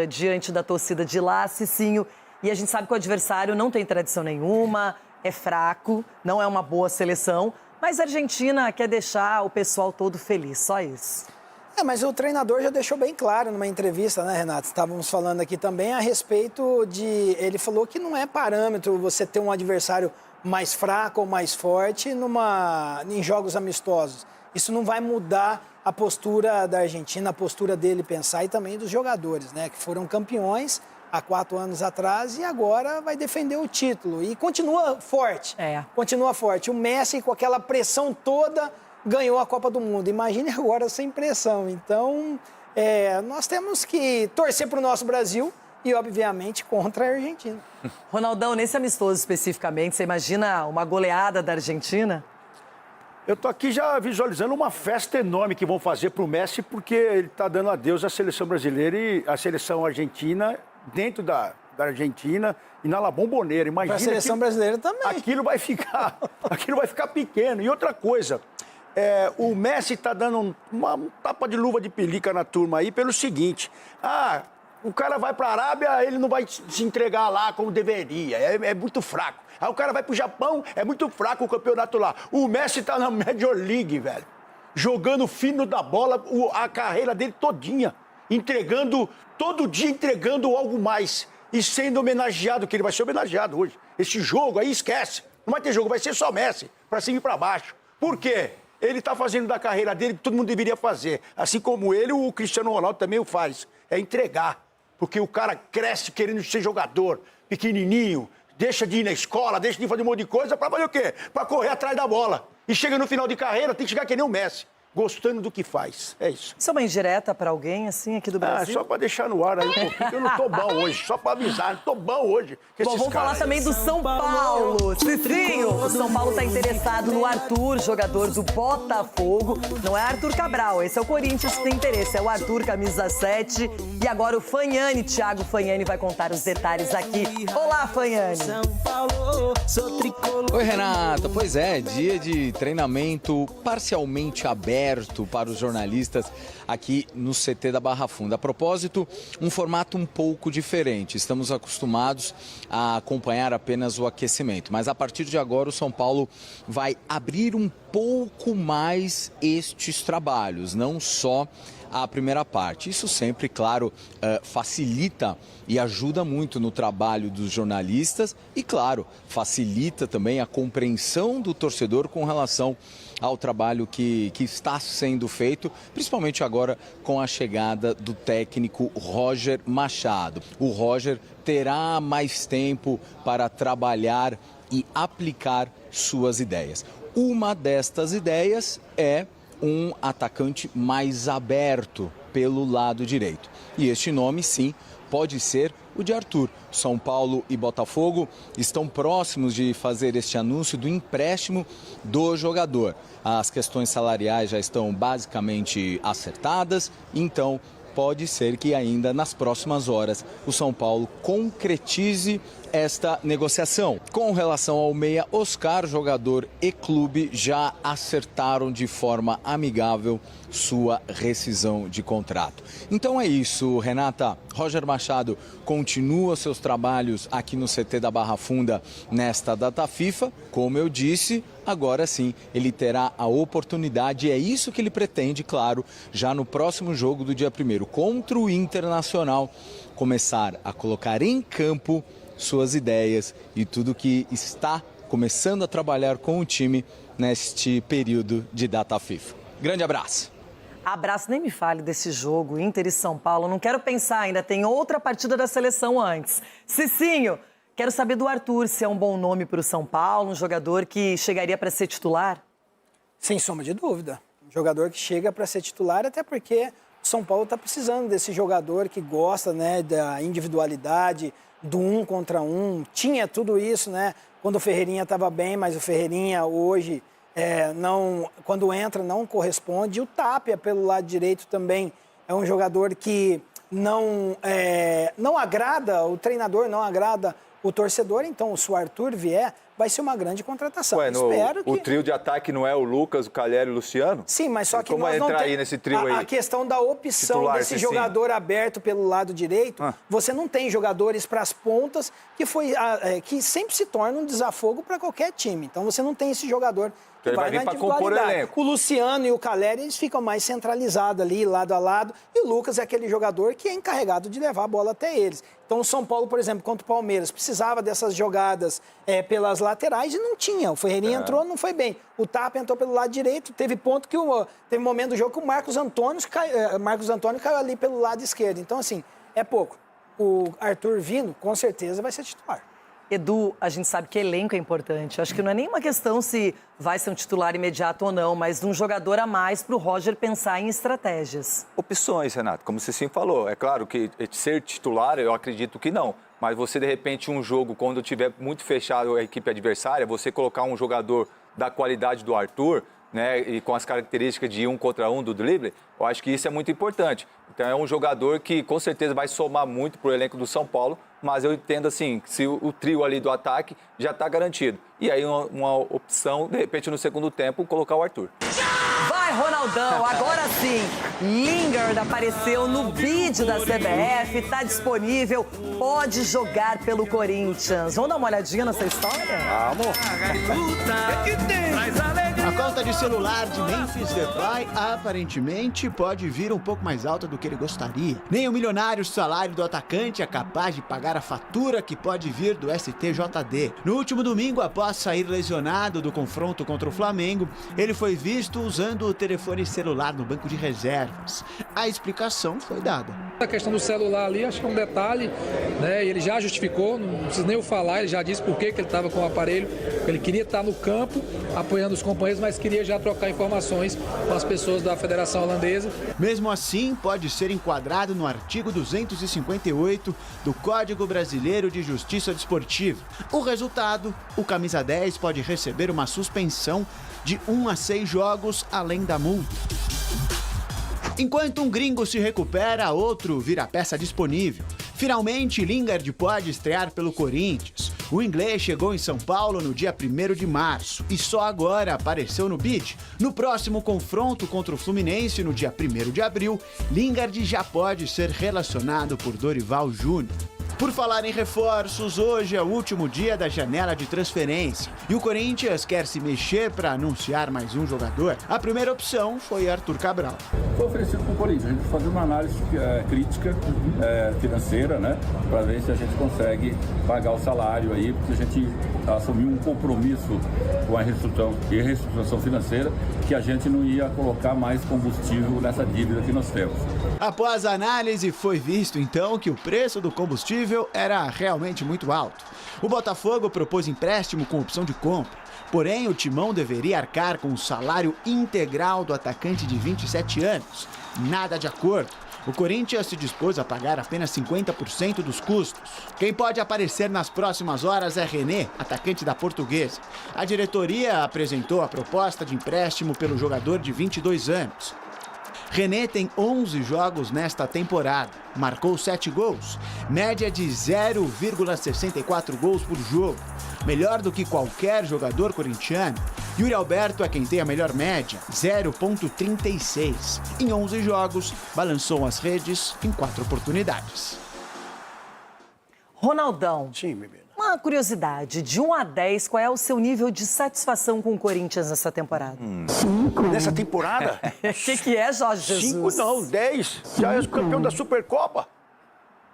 diante da torcida de lá, Cicinho. E a gente sabe que o adversário não tem tradição nenhuma, é fraco, não é uma boa seleção. Mas a Argentina quer deixar o pessoal todo feliz, só isso. Mas o treinador já deixou bem claro numa entrevista, né, Renato? Estávamos falando aqui também a respeito de... Ele falou que não é parâmetro você ter um adversário mais fraco ou mais forte em jogos amistosos. Isso não vai mudar a postura da Argentina, a postura dele pensar e também dos jogadores, né? Que foram campeões há 4 anos atrás e agora vai defender o título. E continua forte. Continua forte. O Messi, com aquela pressão toda, ganhou a Copa do Mundo. Imagine agora sem pressão. Então, nós temos que torcer para o nosso Brasil e, obviamente, contra a Argentina. Ronaldão, nesse amistoso especificamente, você imagina uma goleada da Argentina? Eu tô aqui já visualizando uma festa enorme que vão fazer para o Messi, porque ele está dando adeus à seleção brasileira e à seleção argentina, dentro da Argentina e na La Bomboneira. Imagina. A seleção brasileira também. Aquilo vai ficar pequeno. E outra coisa, o Messi está dando um tapa de luva de pelica na turma aí pelo seguinte: o cara vai para a Arábia, ele não vai se entregar lá como deveria, é muito fraco. Aí o cara vai para o Japão, é muito fraco o campeonato lá. O Messi está na Major League, velho, jogando fino da bola a carreira dele todinha, todo dia entregando algo mais e sendo homenageado, que ele vai ser homenageado hoje. Esse jogo aí, esquece. Não vai ter jogo, vai ser só Messi, para cima e para baixo. Por quê? Ele está fazendo da carreira dele que todo mundo deveria fazer. Assim como ele, o Cristiano Ronaldo também o faz. É entregar. Porque o cara cresce querendo ser jogador, pequenininho, deixa de ir na escola, deixa de fazer um monte de coisa para fazer o quê? Para correr atrás da bola. E chega no final de carreira, tem que chegar que nem o Messi, gostando do que faz. É isso. Isso é uma indireta para alguém, assim, aqui do Brasil? Só para deixar no ar aí um pouquinho, que eu não tô bom hoje. Só para avisar, não tô bom hoje. Bom, vamos falar também do São Paulo. Cicinho, o São Paulo está interessado no Arthur, jogador do Botafogo. Não é Arthur Cabral, esse é o Corinthians que tem interesse. É o Arthur, camisa 7. E agora o Fanhani, Thiago Fanhani, vai contar os detalhes aqui. Olá, Fanhani. Oi, Renata. Pois é, dia de treinamento parcialmente aberto para os jornalistas aqui no CT da Barra Funda. A propósito, um formato um pouco diferente. Estamos acostumados a acompanhar apenas o aquecimento, mas a partir de agora o São Paulo vai abrir um pouco mais estes trabalhos, não só a primeira parte. Isso sempre, claro, facilita e ajuda muito no trabalho dos jornalistas e, claro, facilita também a compreensão do torcedor com relação ao trabalho que está sendo feito, principalmente agora com a chegada do técnico Roger Machado. O Roger terá mais tempo para trabalhar e aplicar suas ideias. Uma destas ideias é um atacante mais aberto pelo lado direito. E este nome, sim, pode ser o de Arthur. São Paulo e Botafogo estão próximos de fazer este anúncio do empréstimo do jogador. As questões salariais já estão basicamente acertadas, então pode ser que ainda nas próximas horas o São Paulo concretize esta negociação. Com relação ao meia Oscar, jogador e clube já acertaram de forma amigável sua rescisão de contrato. Então é isso, Renata. Roger Machado continua seus trabalhos aqui no CT da Barra Funda nesta data FIFA. Como eu disse, agora sim ele terá a oportunidade, e é isso que ele pretende, claro, já no próximo jogo do dia 1º contra o Internacional, começar a colocar em campo suas ideias e tudo que está começando a trabalhar com o time neste período de data FIFA. Grande abraço. Abraço, nem me fale desse jogo, Inter e São Paulo. Não quero pensar ainda, tem outra partida da seleção antes. Cicinho, quero saber do Arthur, se é um bom nome para o São Paulo, um jogador que chegaria para ser titular? Sem sombra de dúvida. Um jogador que chega para ser titular, até porque o São Paulo está precisando desse jogador que gosta, né, da individualidade, do 1 contra 1. Tinha tudo isso, né? Quando o Ferreirinha estava bem, mas o Ferreirinha hoje, quando entra, não corresponde. E o Tapia, pelo lado direito, também é um jogador que não agrada o treinador, não agrada o torcedor. Então, se o Arthur vier, vai ser uma grande contratação. Espero que... O trio de ataque não é o Lucas, o Calheri e o Luciano? Sim, mas só que como nós não entrar tem... aí nesse trio aí? A questão da opção titular, desse jogador aberto pelo lado direito, você não tem jogadores para as pontas que sempre se torna um desafogo para qualquer time. Então você não tem esse jogador que vai vir para compor o elenco. O Luciano e o Calheri, eles ficam mais centralizados ali, lado a lado, e o Lucas é aquele jogador que é encarregado de levar a bola até eles. Então o São Paulo, por exemplo, contra o Palmeiras, precisava dessas jogadas pelas laterais e não tinha. O Ferreirinha entrou, não foi bem. O Tapia entrou pelo lado direito, teve teve momento do jogo que o Marcos Antônio caiu ali pelo lado esquerdo. Então, assim, é pouco. O Arthur vindo, com certeza, vai ser titular. Edu, a gente sabe que elenco é importante. Acho que não é nenhuma questão se vai ser um titular imediato ou não, mas de um jogador a mais para o Roger pensar em estratégias. Opções, Renato, como você sim falou. É claro que ser titular, eu acredito que não. Mas você, de repente, um jogo, quando tiver muito fechado a equipe adversária, você colocar um jogador da qualidade do Arthur, né, e com as características de 1 contra 1 do drible, eu acho que isso é muito importante. Então é um jogador que com certeza vai somar muito para o elenco do São Paulo, mas eu entendo assim, que se o trio ali do ataque já está garantido. E aí uma opção, de repente no segundo tempo, colocar o Arthur. Vai, Ronaldão, agora sim. Lingard apareceu no bid da CBF, está disponível, pode jogar pelo Corinthians. Vamos dar uma olhadinha nessa história? Vamos. A conta de celular de Memphis Depay aparentemente pode vir um pouco mais alta do que ele gostaria. Nem o milionário salário do atacante é capaz de pagar a fatura que pode vir do STJD. No último domingo, após sair lesionado do confronto contra o Flamengo, ele foi visto usando o telefone celular no banco de reservas. A explicação foi dada. A questão do celular ali, acho que é um detalhe, né? Ele já justificou, não precisa nem eu falar, ele já disse por que ele estava com o aparelho. Ele queria estar no campo, apoiando os companheiros, mas queria já trocar informações com as pessoas da Federação Holandesa. Mesmo assim, pode ser enquadrado no artigo 258 do Código Brasileiro de Justiça Desportiva. O resultado, o camisa 10 pode receber uma suspensão de 1 a 6 jogos, além da multa. Enquanto um gringo se recupera, outro vira peça disponível. Finalmente, Lingard pode estrear pelo Corinthians. O inglês chegou em São Paulo no dia 1º de março e só agora apareceu no bid. No próximo confronto contra o Fluminense, no dia 1º de abril, Lingard já pode ser relacionado por Dorival Júnior. Por falar em reforços, hoje é o último dia da janela de transferência e o Corinthians quer se mexer para anunciar mais um jogador. A primeira opção foi Arthur Cabral. Foi oferecido para o Corinthians, a gente vai fazer uma análise crítica financeira, né, para ver se a gente consegue pagar o salário aí, porque a gente assumiu um compromisso com a reestruturação financeira que a gente não ia colocar mais combustível nessa dívida que nós temos. Após a análise, foi visto então que o preço do combustível era realmente muito alto. O Botafogo propôs empréstimo com opção de compra, porém o Timão deveria arcar com o salário integral do atacante de 27 anos. Nada de acordo. O Corinthians se dispôs a pagar apenas 50% dos custos. Quem pode aparecer nas próximas horas é René, atacante da Portuguesa. A diretoria apresentou a proposta de empréstimo pelo jogador de 22 anos. René tem 11 jogos nesta temporada, marcou 7 gols, média de 0,64 gols por jogo, melhor do que qualquer jogador corintiano. Yuri Alberto é quem tem a melhor média, 0,36. Em 11 jogos, balançou as redes em 4 oportunidades. Ronaldão. Sim, bebê. Uma curiosidade, de 1 a 10, qual é o seu nível de satisfação com o Corinthians nessa temporada? 5. Nessa temporada? O que é, Jorge Jesus? 5 não, 10. Já é o campeão da Supercopa.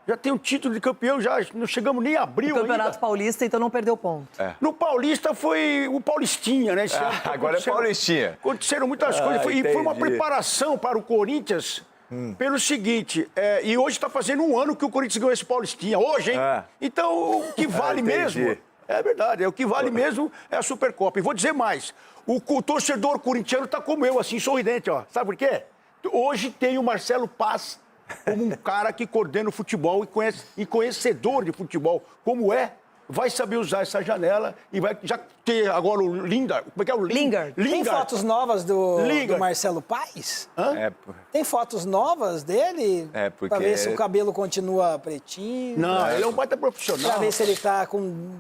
Já tem um título de campeão, já não chegamos nem a abril ainda. No Campeonato Paulista, então não perdeu ponto. No Paulista foi o Paulistinha, né? Agora é Paulistinha. Aconteceram muitas coisas. E foi uma preparação para o Corinthians pelo seguinte, e hoje está fazendo um ano que o Corinthians ganhou esse Paulistinha. Hoje, hein? Então, o que vale mesmo... É verdade, o que vale mesmo é a Supercopa. E vou dizer mais, o torcedor corintiano está como eu, assim, sorridente, ó. Sabe por quê? Hoje tem o Marcelo Paz como um cara que coordena o futebol e conhecedor de futebol, como vai saber usar essa janela e vai já ter agora o Lingard. Como é que é o Lingard? Tem fotos novas do Marcelo Paes? Tem fotos novas dele? Porque... Pra ver se o cabelo continua pretinho. Não, ele é um baita profissional. Pra ver se ele tá com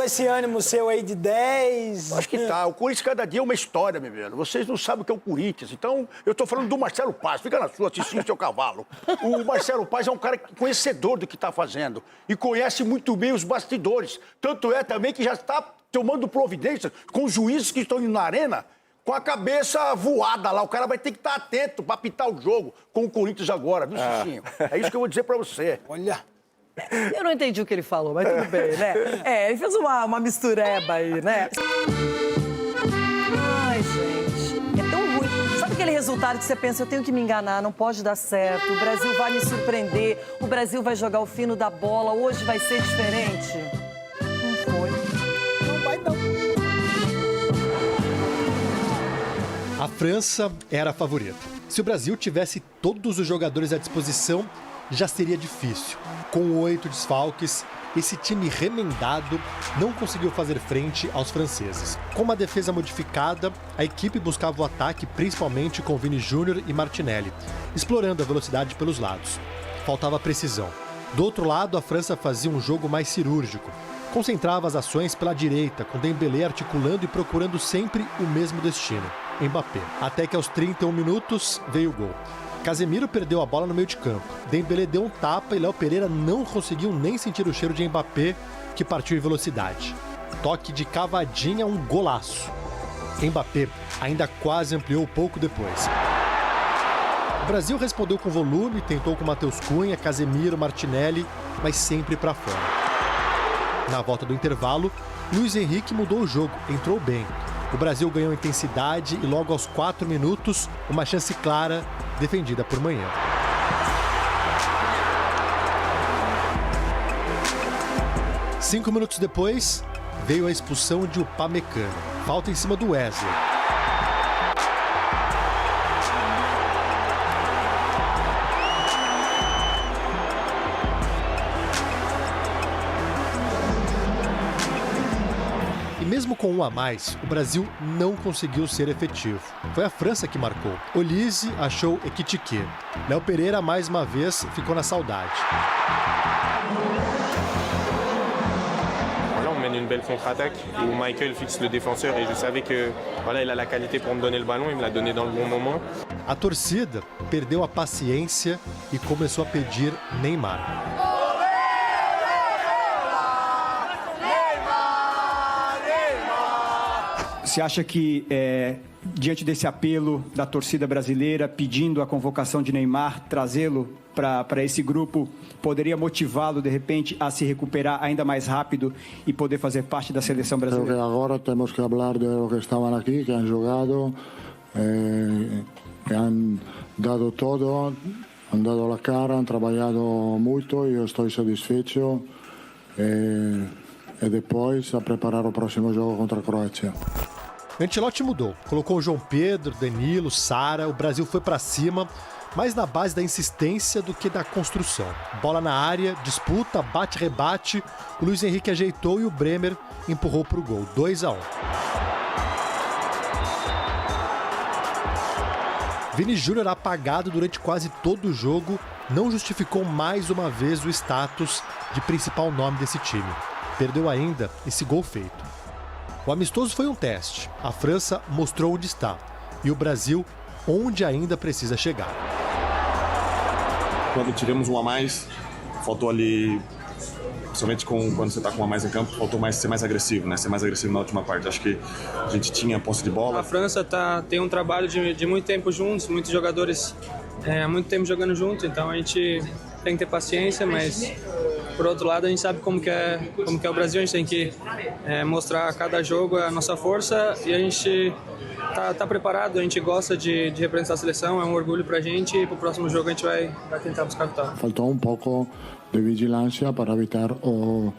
esse ânimo seu aí de 10. Acho que tá. O Corinthians cada dia é uma história, meu velho. Vocês não sabem o que é o Corinthians. Então, eu tô falando do Marcelo Paz. Fica na sua, assistindo o seu cavalo. O Marcelo Paz é um cara conhecedor do que tá fazendo. E conhece muito bem os bastidores. Tanto é também que já está tomando providência com os juízes que estão indo na arena com a cabeça voada lá. O cara vai ter que estar atento para apitar o jogo com o Corinthians agora, viu, Cicinho? É isso que eu vou dizer para você. Olha. Eu não entendi o que ele falou, mas tudo bem, né? Ele fez uma mistureba aí, né? Ai, gente, é tão ruim. Sabe aquele resultado que você pensa, eu tenho que me enganar, não pode dar certo, o Brasil vai me surpreender, o Brasil vai jogar o fino da bola, hoje vai ser diferente? Não foi. Não vai, não. A França era a favorita. Se o Brasil tivesse todos os jogadores à disposição, já seria difícil. Com 8 desfalques, esse time remendado não conseguiu fazer frente aos franceses. Com uma defesa modificada, a equipe buscava o ataque principalmente com Vini Júnior e Martinelli, explorando a velocidade pelos lados. Faltava precisão. Do outro lado, a França fazia um jogo mais cirúrgico. Concentrava as ações pela direita, com Dembélé articulando e procurando sempre o mesmo destino, Mbappé. Até que aos 31 minutos veio o gol. Casemiro perdeu a bola no meio de campo. Dembélé deu um tapa e Léo Pereira não conseguiu nem sentir o cheiro de Mbappé, que partiu em velocidade. Toque de cavadinha, um golaço. Mbappé ainda quase ampliou pouco depois. O Brasil respondeu com volume, tentou com Matheus Cunha, Casemiro, Martinelli, mas sempre para fora. Na volta do intervalo, Luiz Henrique mudou o jogo, entrou bem. O Brasil ganhou intensidade e logo aos 4 minutos, uma chance clara defendida por Manhã. Cinco minutos depois, veio a expulsão de Upamecano. Falta em cima do Wesley. Mesmo com um a mais, o Brasil não conseguiu ser efetivo. Foi a França que marcou. Olise achou Ekitike. Léo Pereira, mais uma vez, ficou na saudade. Voilà, on mène une belle contre-attaque où Michael fixe le défenseur et je savais que voilà, il a la qualité pour me donner le ballon, il me l'a donné dans le bon moment. A torcida perdeu a paciência e começou a pedir Neymar. Você acha que, diante desse apelo da torcida brasileira pedindo a convocação de Neymar, trazê-lo para esse grupo, poderia motivá-lo, de repente, a se recuperar ainda mais rápido e poder fazer parte da seleção brasileira? Creo que agora temos que falar de los que estavam aqui, que han jogado, que han dado todo, han dado la cara, han trabalhado muito e eu estou satisfeito. E depois a preparar o próximo jogo contra a Croácia. Ancelotti mudou, colocou o João Pedro, Danilo, Sara, o Brasil foi para cima, mais na base da insistência do que da construção. Bola na área, disputa, bate-rebate, o Luiz Henrique ajeitou e o Bremer empurrou para o gol, 2-1. Vini Júnior, apagado durante quase todo o jogo, não justificou mais uma vez o status de principal nome desse time. Perdeu ainda esse gol feito. O amistoso foi um teste. A França mostrou onde está. E o Brasil, onde ainda precisa chegar. Quando tivemos um a mais, faltou ali, principalmente quando você está com um a mais em campo, faltou ser mais agressivo, né? Ser mais agressivo na última parte. Acho que a gente tinha posse de bola. A França tem um trabalho de muito tempo juntos, muitos jogadores há muito tempo jogando junto, então a gente tem que ter paciência, mas por outro lado a gente sabe como que é o Brasil, a gente tem que mostrar a cada jogo a nossa força e a gente tá preparado, a gente gosta de representar a seleção, é um orgulho pra gente e pro próximo jogo a gente vai tentar buscar a vitória. Faltou um pouco de vigilância para evitar o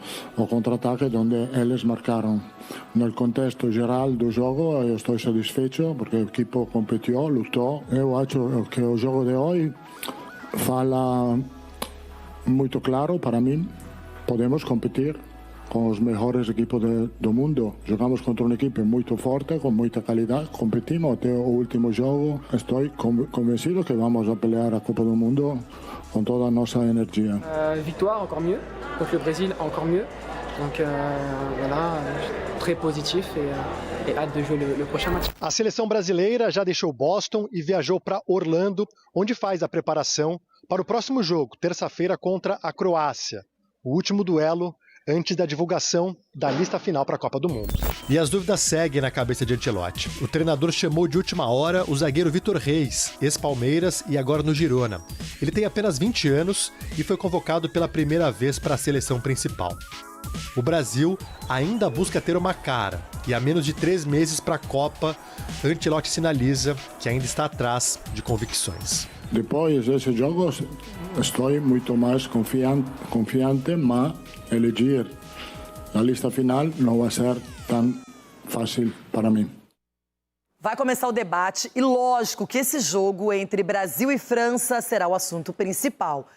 contra-ataque onde eles marcaram. No contexto geral do jogo eu estou satisfeito porque o equipo competiu, lutou. Eu acho que o jogo de hoje fala muito claro para mim, podemos competir com os melhores equipos do mundo. Jogamos contra uma equipe muito forte, com muita qualidade, competimos até o último jogo. Estou convencido que vamos a pelear a Copa do Mundo com toda a nossa energia. Victoire, encore mieux. Contre le Brésil, encore mieux. Donc voilà, très positif et hâte de jouer le prochain match. A seleção brasileira já deixou Boston e viajou para Orlando, onde faz a preparação para o próximo jogo, terça-feira contra a Croácia. O último duelo antes da divulgação da lista final para a Copa do Mundo. E as dúvidas seguem na cabeça de Ancelotti. O treinador chamou de última hora o zagueiro Vitor Reis, ex-Palmeiras e agora no Girona. Ele tem apenas 20 anos e foi convocado pela primeira vez para a seleção principal. O Brasil ainda busca ter uma cara e há menos de 3 meses para a Copa, Ancelotti sinaliza que ainda está atrás de convicções. Depois desse jogo, estou muito mais confiante, mas eleger a lista final não vai ser tão fácil para mim. Vai começar o debate e lógico que esse jogo entre Brasil e França será o assunto principal.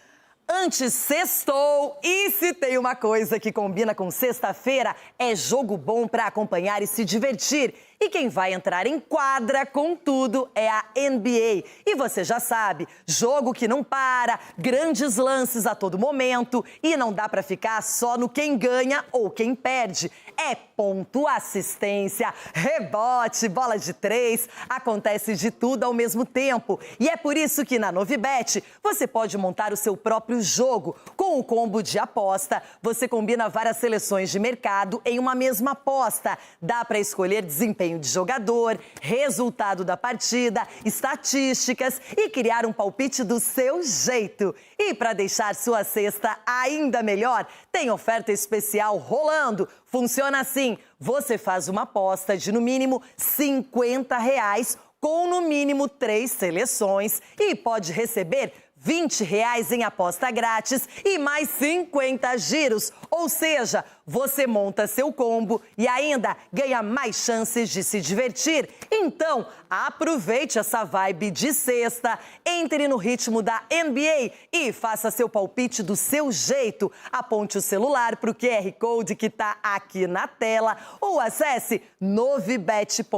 Antes, sextou, e se tem uma coisa que combina com sexta-feira, é jogo bom para acompanhar e se divertir. E quem vai entrar em quadra com tudo é a NBA. E você já sabe, jogo que não para, grandes lances a todo momento e não dá para ficar só no quem ganha ou quem perde. É ponto, assistência, rebote, bola de 3, acontece de tudo ao mesmo tempo. E é por isso que na Novibet você pode montar o seu próprio jogo. Com o combo de aposta, você combina várias seleções de mercado em uma mesma aposta. Dá para escolher desempenho de jogador, resultado da partida, estatísticas e criar um palpite do seu jeito. E para deixar sua cesta ainda melhor, tem oferta especial rolando. Funciona assim, você faz uma aposta de no mínimo R$50 com no mínimo 3 seleções e pode receber R$20 em aposta grátis e mais 50 giros. Ou seja, você monta seu combo e ainda ganha mais chances de se divertir. Então, aproveite essa vibe de sexta, entre no ritmo da NBA e faça seu palpite do seu jeito. Aponte o celular para o QR Code que está aqui na tela ou acesse novibet.bet.br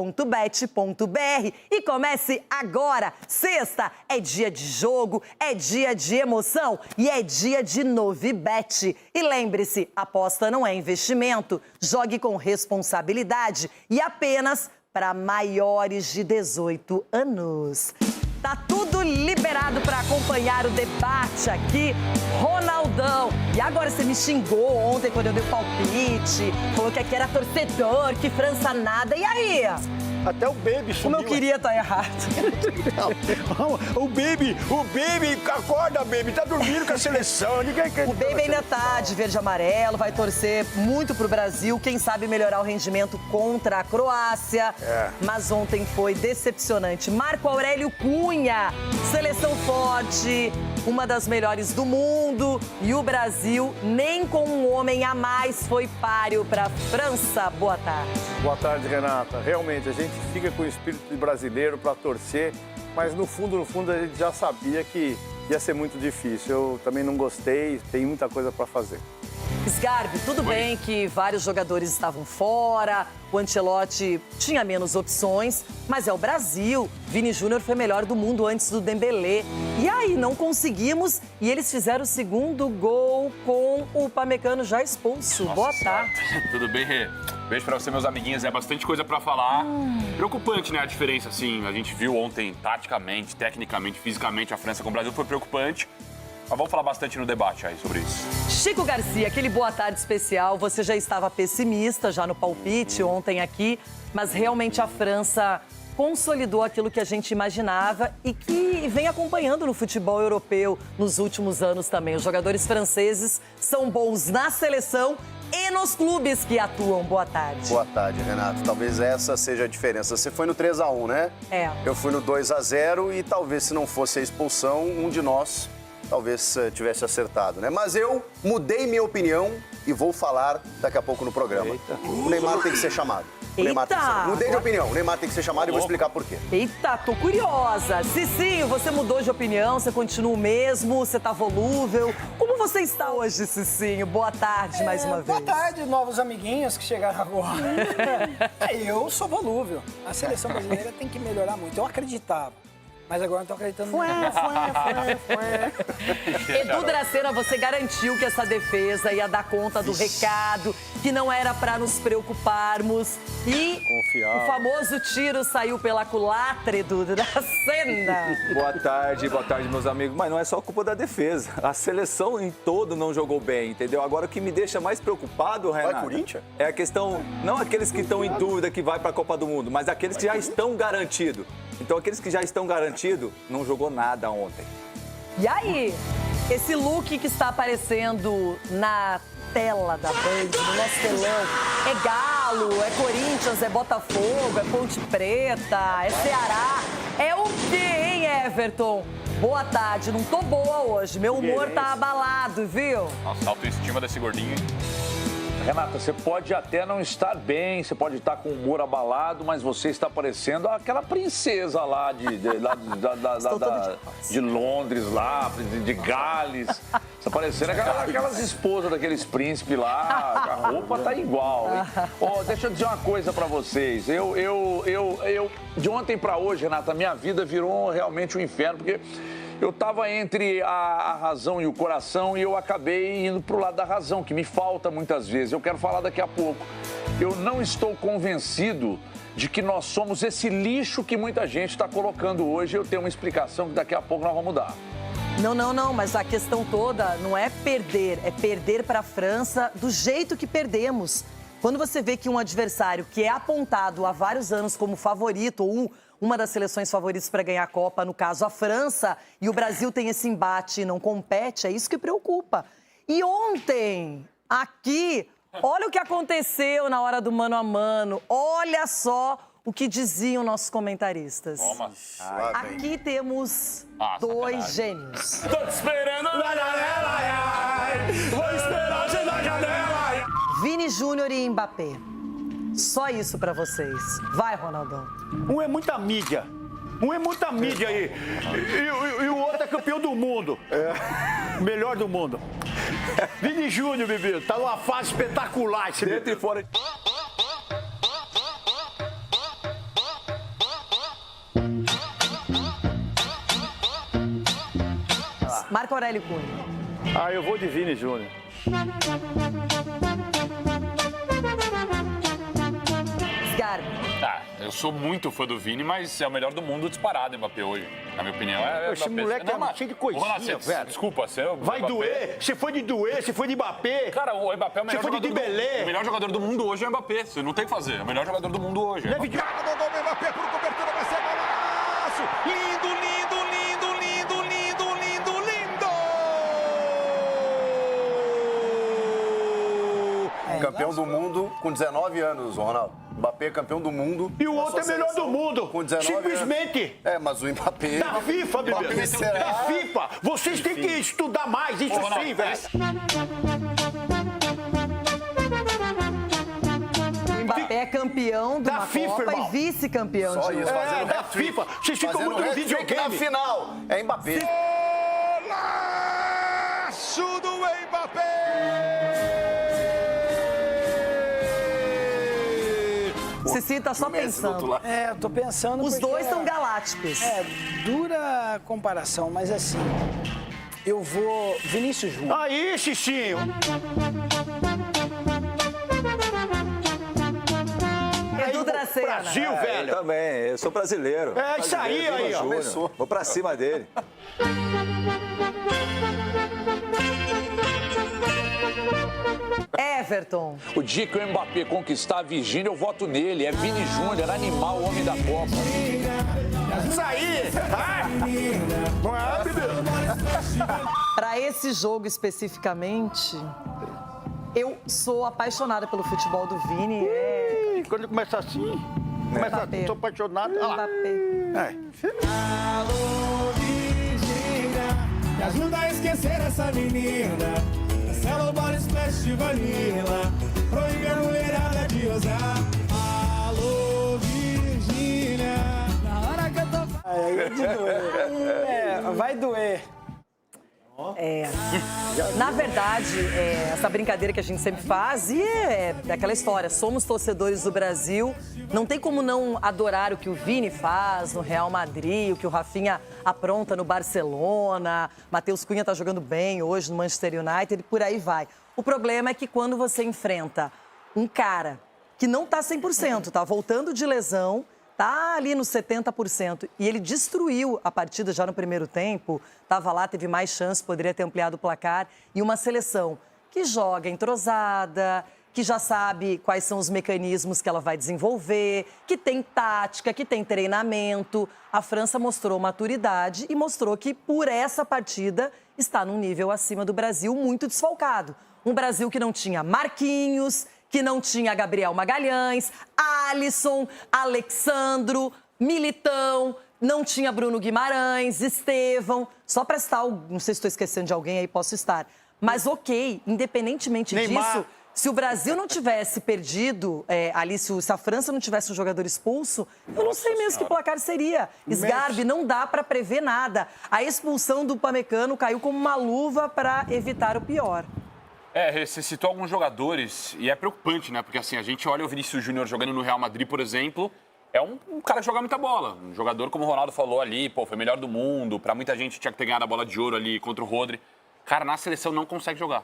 e comece agora. Sexta é dia de jogo, é dia de emoção e é dia de Novibet. E lembre-se, aposta não é investimento, jogue com responsabilidade e apenas para maiores de 18 anos. Tá tudo liberado para acompanhar o debate aqui, Ronaldão. E agora você me xingou ontem quando eu dei o palpite, falou que aqui era torcedor, que França nada. E aí? Até o Baby sumiu. Como eu queria estar errado. O Baby, acorda, Baby, tá dormindo com a seleção. Ninguém quer. O Baby ainda tá de verde e amarelo, vai torcer muito pro Brasil, quem sabe melhorar o rendimento contra a Croácia. Mas ontem foi decepcionante. Marco Aurélio Cunha, seleção forte, uma das melhores do mundo. E o Brasil, nem com um homem a mais, foi páreo pra França. Boa tarde. Boa tarde, Renata. Realmente, a gente fica com o espírito de brasileiro para torcer, mas no fundo a gente já sabia que ia ser muito difícil. Eu também não gostei, tem muita coisa para fazer. Sgarbi, tudo bem que vários jogadores estavam fora, o Ancelotti tinha menos opções, mas é o Brasil. Vini Júnior foi melhor do mundo antes do Dembélé. E aí, não conseguimos e eles fizeram o segundo gol com o Upamecano já expulso. Boa tarde. Tudo bem, Rê? Beijo pra você, meus amiguinhos. É bastante coisa pra falar. Preocupante, né, a diferença, assim. A gente viu ontem, taticamente, tecnicamente, fisicamente, a França com o Brasil foi preocupante. Mas vamos falar bastante no debate aí sobre isso. Chico Garcia, aquele boa tarde especial. Você já estava pessimista já no palpite ontem aqui, mas realmente a França consolidou aquilo que a gente imaginava e que vem acompanhando no futebol europeu nos últimos anos também. Os jogadores franceses são bons na seleção e nos clubes que atuam. Boa tarde. Boa tarde, Renato. Talvez essa seja a diferença. Você foi no 3-1, né? É. Eu fui no 2-0 e talvez se não fosse a expulsão, um de nós talvez tivesse acertado, né? Mas eu mudei minha opinião e vou falar daqui a pouco no programa. Eita. O Neymar tem que ser chamado. O Neymar tem que ser... Mudei de opinião. O Neymar tem que ser chamado e vou explicar por quê. Eita, tô curiosa. Cicinho, você mudou de opinião, você continua o mesmo, você tá volúvel. Como você está hoje, Cicinho? Boa tarde mais uma vez. Boa tarde, novos amiguinhos que chegaram agora. Eu sou volúvel. A seleção brasileira tem que melhorar muito. Eu acreditava. Mas agora não tô acreditando. Edu Dracena, você garantiu que essa defesa ia dar conta do recado, que não era pra nos preocuparmos. E o famoso tiro saiu pela culatra, Edu Dracena. Boa tarde, meus amigos. Mas não é só culpa da defesa. A seleção em todo não jogou bem, entendeu? Agora o que me deixa mais preocupado, Renato... Vai, Corinthians? É a questão, não aqueles que estão em dúvida que vai pra Copa do Mundo, mas aqueles que já estão garantidos. Então, aqueles que já estão garantidos, não jogou nada ontem. E aí, esse look que está aparecendo na tela da Band, no nosso telão, é Galo, é Corinthians, é Botafogo, é Ponte Preta, é Ceará. É o quê, hein, Everton? Boa tarde, não tô boa hoje, meu humor tá abalado, viu? Nossa, autoestima desse gordinho, hein? Renata, você pode até não estar bem, você pode estar com o humor abalado, mas você está parecendo aquela princesa lá de Londres, lá, de Gales. Está parecendo aquelas esposas daqueles príncipes lá, a roupa tá igual, hein? Oh, deixa eu dizer uma coisa para vocês. De ontem para hoje, Renata, minha vida virou realmente um inferno, porque... Eu estava entre a razão e o coração e eu acabei indo para o lado da razão, que me falta muitas vezes. Eu quero falar daqui a pouco. Eu não estou convencido de que nós somos esse lixo que muita gente está colocando hoje. Eu tenho uma explicação que daqui a pouco nós vamos dar. Não, mas a questão toda não é perder para a França do jeito que perdemos. Quando você vê que um adversário que é apontado há vários anos como favorito ou uma das seleções favoritas para ganhar a Copa, no caso a França, e o Brasil tem esse embate e não compete, é isso que preocupa. E ontem, aqui, olha o que aconteceu na hora do mano a mano, olha só o que diziam nossos comentaristas. Toma. Aqui temos dois gênios. Tô te esperando na janela, vou esperar você na janela. Vini Júnior e Mbappé. Só isso pra vocês. Vai, Ronaldão. Um é muita mídia. Aí. E o outro é campeão do mundo. Melhor do mundo. Vini Júnior, bebê. Tá numa fase espetacular esse dentro e fora. Marco Aurélio Cunha. Eu vou de Vini Júnior. Eu sou muito fã do Vini, mas é o melhor do mundo disparado, Mbappé, hoje, na minha opinião. Esse moleque é cheio de coisinha, velho. Desculpa, você... Vai doer, você foi de Mbappé. Cara, o Mbappé é o melhor jogador do mundo. O melhor jogador do mundo hoje é o Mbappé, você não tem que fazer. É o melhor jogador do mundo hoje. Deve de cara do gol do Mbappé por cobertura, vai ser golaço! Lindo! Campeão do mundo com 19 anos, Ronaldo. Mbappé é campeão do mundo. E o outro é melhor do mundo. Com 19 simplesmente. Anos. Mas o Mbappé... Da FIFA, bebê. Da FIFA. Vocês têm que estudar mais isso sim, velho. O Mbappé é campeão de uma FIFA, Copa irmão. E vice-campeão de isso, fazendo da FIFA. Vocês ficam muito no videogame. Na final, é Mbappé. Golaço do Mbappé! Cici tá só pensando. Eu tô pensando. Os porque dois são galácticos. Dura comparação, mas assim, eu vou Vinícius Júnior. Aí, Xixinho. Edu Dracena. Brasil, velho. Eu também, eu sou brasileiro. É isso aí, aí, ó. Júnior. Vou pra cima dele. Everton. O dia que o Mbappé conquistar a Virgínia, eu voto nele. É Vini Júnior, animal, homem da Copa. Isso aí. Não é, Para esse jogo especificamente, eu sou apaixonada pelo futebol do Vini. Quando ele começa assim, começa assim, tô apaixonado. Mbappé. Alô, Virgínia, me ajuda a esquecer essa menina. Cancela o body splash de vanilla, proíbe a mulherada de usar. Alô, Virgínia, na hora que eu tô... Vai doer. Na verdade, essa brincadeira que a gente sempre faz e é aquela história, somos torcedores do Brasil, não tem como não adorar o que o Vini faz no Real Madrid, o que o Rafinha apronta no Barcelona, Matheus Cunha tá jogando bem hoje no Manchester United e por aí vai. O problema é que quando você enfrenta um cara que não tá 100%, tá voltando de lesão, tá ali nos 70%. E ele destruiu a partida já no primeiro tempo. Tava lá, teve mais chance, poderia ter ampliado o placar. E uma seleção que joga entrosada, que já sabe quais são os mecanismos que ela vai desenvolver, que tem tática, que tem treinamento. A França mostrou maturidade e mostrou que, por essa partida, está num nível acima do Brasil, muito desfalcado. Um Brasil que não tinha Marquinhos, que não tinha Gabriel Magalhães, Alisson, Alexandro, Militão, não tinha Bruno Guimarães, Estevão. Só para citar, não sei se estou esquecendo de alguém aí, posso estar. Mas ok, independentemente disso, se o Brasil não tivesse perdido, ali, se a França não tivesse um jogador expulso, eu não sei mesmo que placar seria. Sgarbi, não dá para prever nada. A expulsão do Upamecano caiu como uma luva para evitar o pior. Você citou alguns jogadores e é preocupante, né? Porque assim, a gente olha o Vinícius Júnior jogando no Real Madrid, por exemplo, é um cara que joga muita bola. Um jogador, como o Ronaldo falou ali, foi melhor do mundo. Pra muita gente tinha que ter ganhado a bola de ouro ali contra o Rodri. Cara, na seleção não consegue jogar.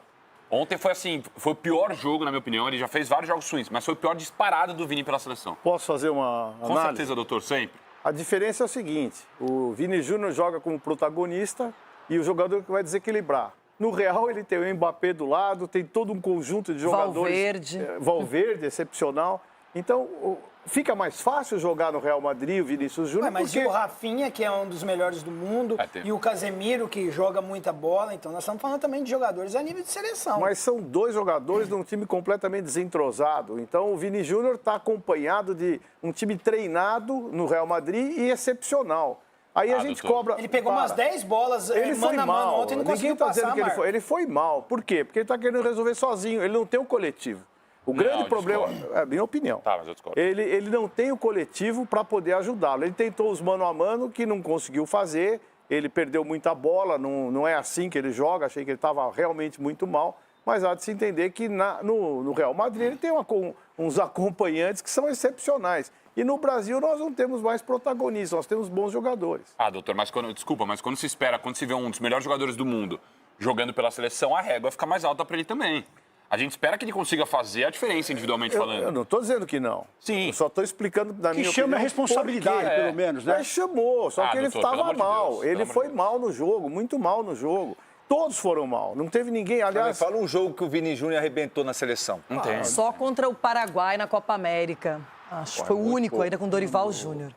Ontem foi assim, foi o pior jogo, na minha opinião. Ele já fez vários jogos ruins, mas foi o pior disparado do Vini pela seleção. Posso fazer uma análise? Com certeza, doutor, sempre. A diferença é o seguinte, o Vini Júnior joga como protagonista e o jogador que vai desequilibrar. No Real, ele tem o Mbappé do lado, tem todo um conjunto de jogadores. Valverde, excepcional. Então, fica mais fácil jogar no Real Madrid, o Vinícius Júnior. Mas e o Rafinha, que é um dos melhores do mundo, e o Casemiro, que joga muita bola. Então, nós estamos falando também de jogadores a nível de seleção. Mas são dois jogadores de um time completamente desentrosado. Então, o Vini Júnior está acompanhado de um time treinado no Real Madrid e excepcional. Aí a gente cobra... Ele pegou umas 10 bolas mano a mano ontem e não conseguiu passar, dizendo que ele foi mal. Por quê? Porque ele está querendo resolver sozinho. Ele não tem um coletivo. O grande problema... É a minha opinião. Tá, mas eu discordo. Ele não tem o coletivo para poder ajudá-lo. Ele tentou os mano a mano, que não conseguiu fazer. Ele perdeu muita bola. Não é assim que ele joga. Achei que ele estava realmente muito mal. Mas há de se entender que no Real Madrid ele tem uns acompanhantes que são excepcionais. E no Brasil nós não temos mais protagonistas, nós temos bons jogadores. Doutor, mas quando se espera, quando se vê um dos melhores jogadores do mundo jogando pela seleção, a régua fica mais alta para ele também. A gente espera que ele consiga fazer a diferença individualmente falando. Eu não estou dizendo que não. Sim. Eu só estou explicando da minha opinião. Que chama a responsabilidade, pelo menos, né? Mas chamou, só que ele estava mal. Ele foi mal no jogo, muito mal no jogo. Todos foram mal, não teve ninguém, aliás... Fala um jogo que o Vini Júnior arrebentou na seleção. Não tem. Só contra o Paraguai na Copa América. Acho que foi o único pouco. Ainda com Dorival Júnior.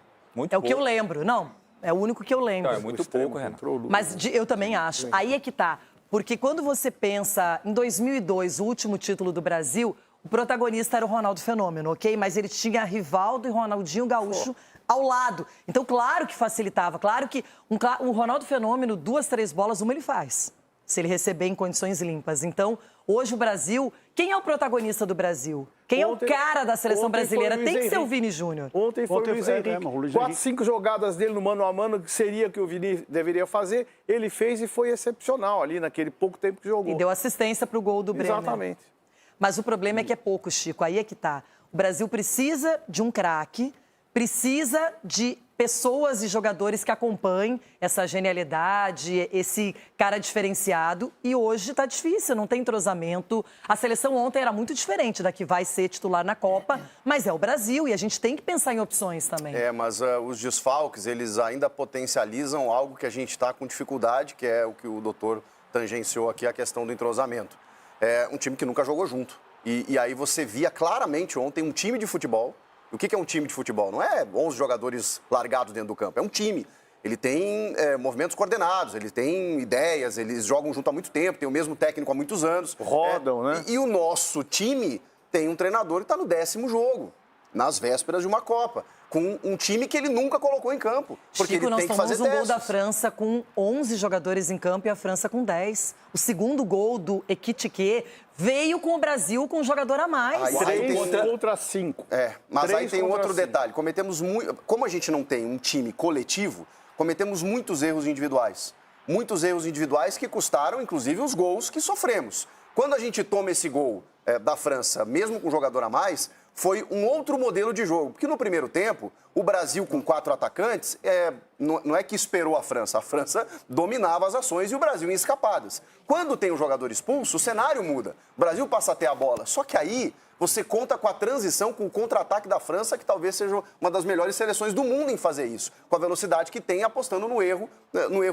É o que eu lembro. Não, é o único que eu lembro. Não, é muito pouco, Renato. Mas eu também acho. Aí é que tá. Porque quando você pensa em 2002, o último título do Brasil, o protagonista era o Ronaldo Fenômeno, ok? Mas ele tinha Rivaldo e Ronaldinho Gaúcho ao lado. Então, claro que facilitava. Claro que o Ronaldo Fenômeno, 2, 3 bolas, uma ele faz. Se ele receber em condições limpas. Então, hoje o Brasil... Quem é o protagonista do Brasil? Quem é o cara da seleção brasileira? Tem que ser o Vini Júnior. Ontem foi o Luiz Henrique. 4, 5 jogadas dele no mano a mano, que seria que o Vini deveria fazer. Ele fez e foi excepcional ali naquele pouco tempo que jogou. E deu assistência para o gol do Bremer. Exatamente. Mas o problema é que é pouco, Chico. Aí é que tá. O Brasil precisa de um craque, precisa de pessoas e jogadores que acompanhem essa genialidade, esse cara diferenciado. E hoje está difícil, não tem entrosamento. A seleção ontem era muito diferente da que vai ser titular na Copa, mas é o Brasil e a gente tem que pensar em opções também. Mas os desfalques, eles ainda potencializam algo que a gente está com dificuldade, que é o que o doutor tangenciou aqui, a questão do entrosamento. É um time que nunca jogou junto. E aí você via claramente ontem um time de futebol. O que é um time de futebol? Não é 11 jogadores largados dentro do campo, é um time. Ele tem movimentos coordenados, ele tem ideias, eles jogam junto há muito tempo, tem o mesmo técnico há muitos anos. Rodam, né? E o nosso time tem um treinador que está no 10º jogo, nas vésperas de uma Copa, com um time que ele nunca colocou em campo. Porque Chico, ele tem que fazer nós tomamos um gol da testes. França com 11 jogadores em campo e a França com 10. O segundo gol do Ekitike veio com o Brasil com um jogador a mais. Aí 3 contra 5. Mas aí tem um outro 5. detalhe. Como a gente não tem um time coletivo, cometemos muitos erros individuais. Muitos erros individuais que custaram, inclusive, os gols que sofremos. Quando a gente toma esse gol da França, mesmo com um jogador a mais, foi um outro modelo de jogo. Porque no primeiro tempo, o Brasil com 4 atacantes, não é que esperou a França dominava as ações e o Brasil em escapadas. Quando tem um jogador expulso, o cenário muda. O Brasil passa a ter a bola. Só que aí você conta com a transição, com o contra-ataque da França, que talvez seja uma das melhores seleções do mundo em fazer isso. Com a velocidade que tem, apostando no erro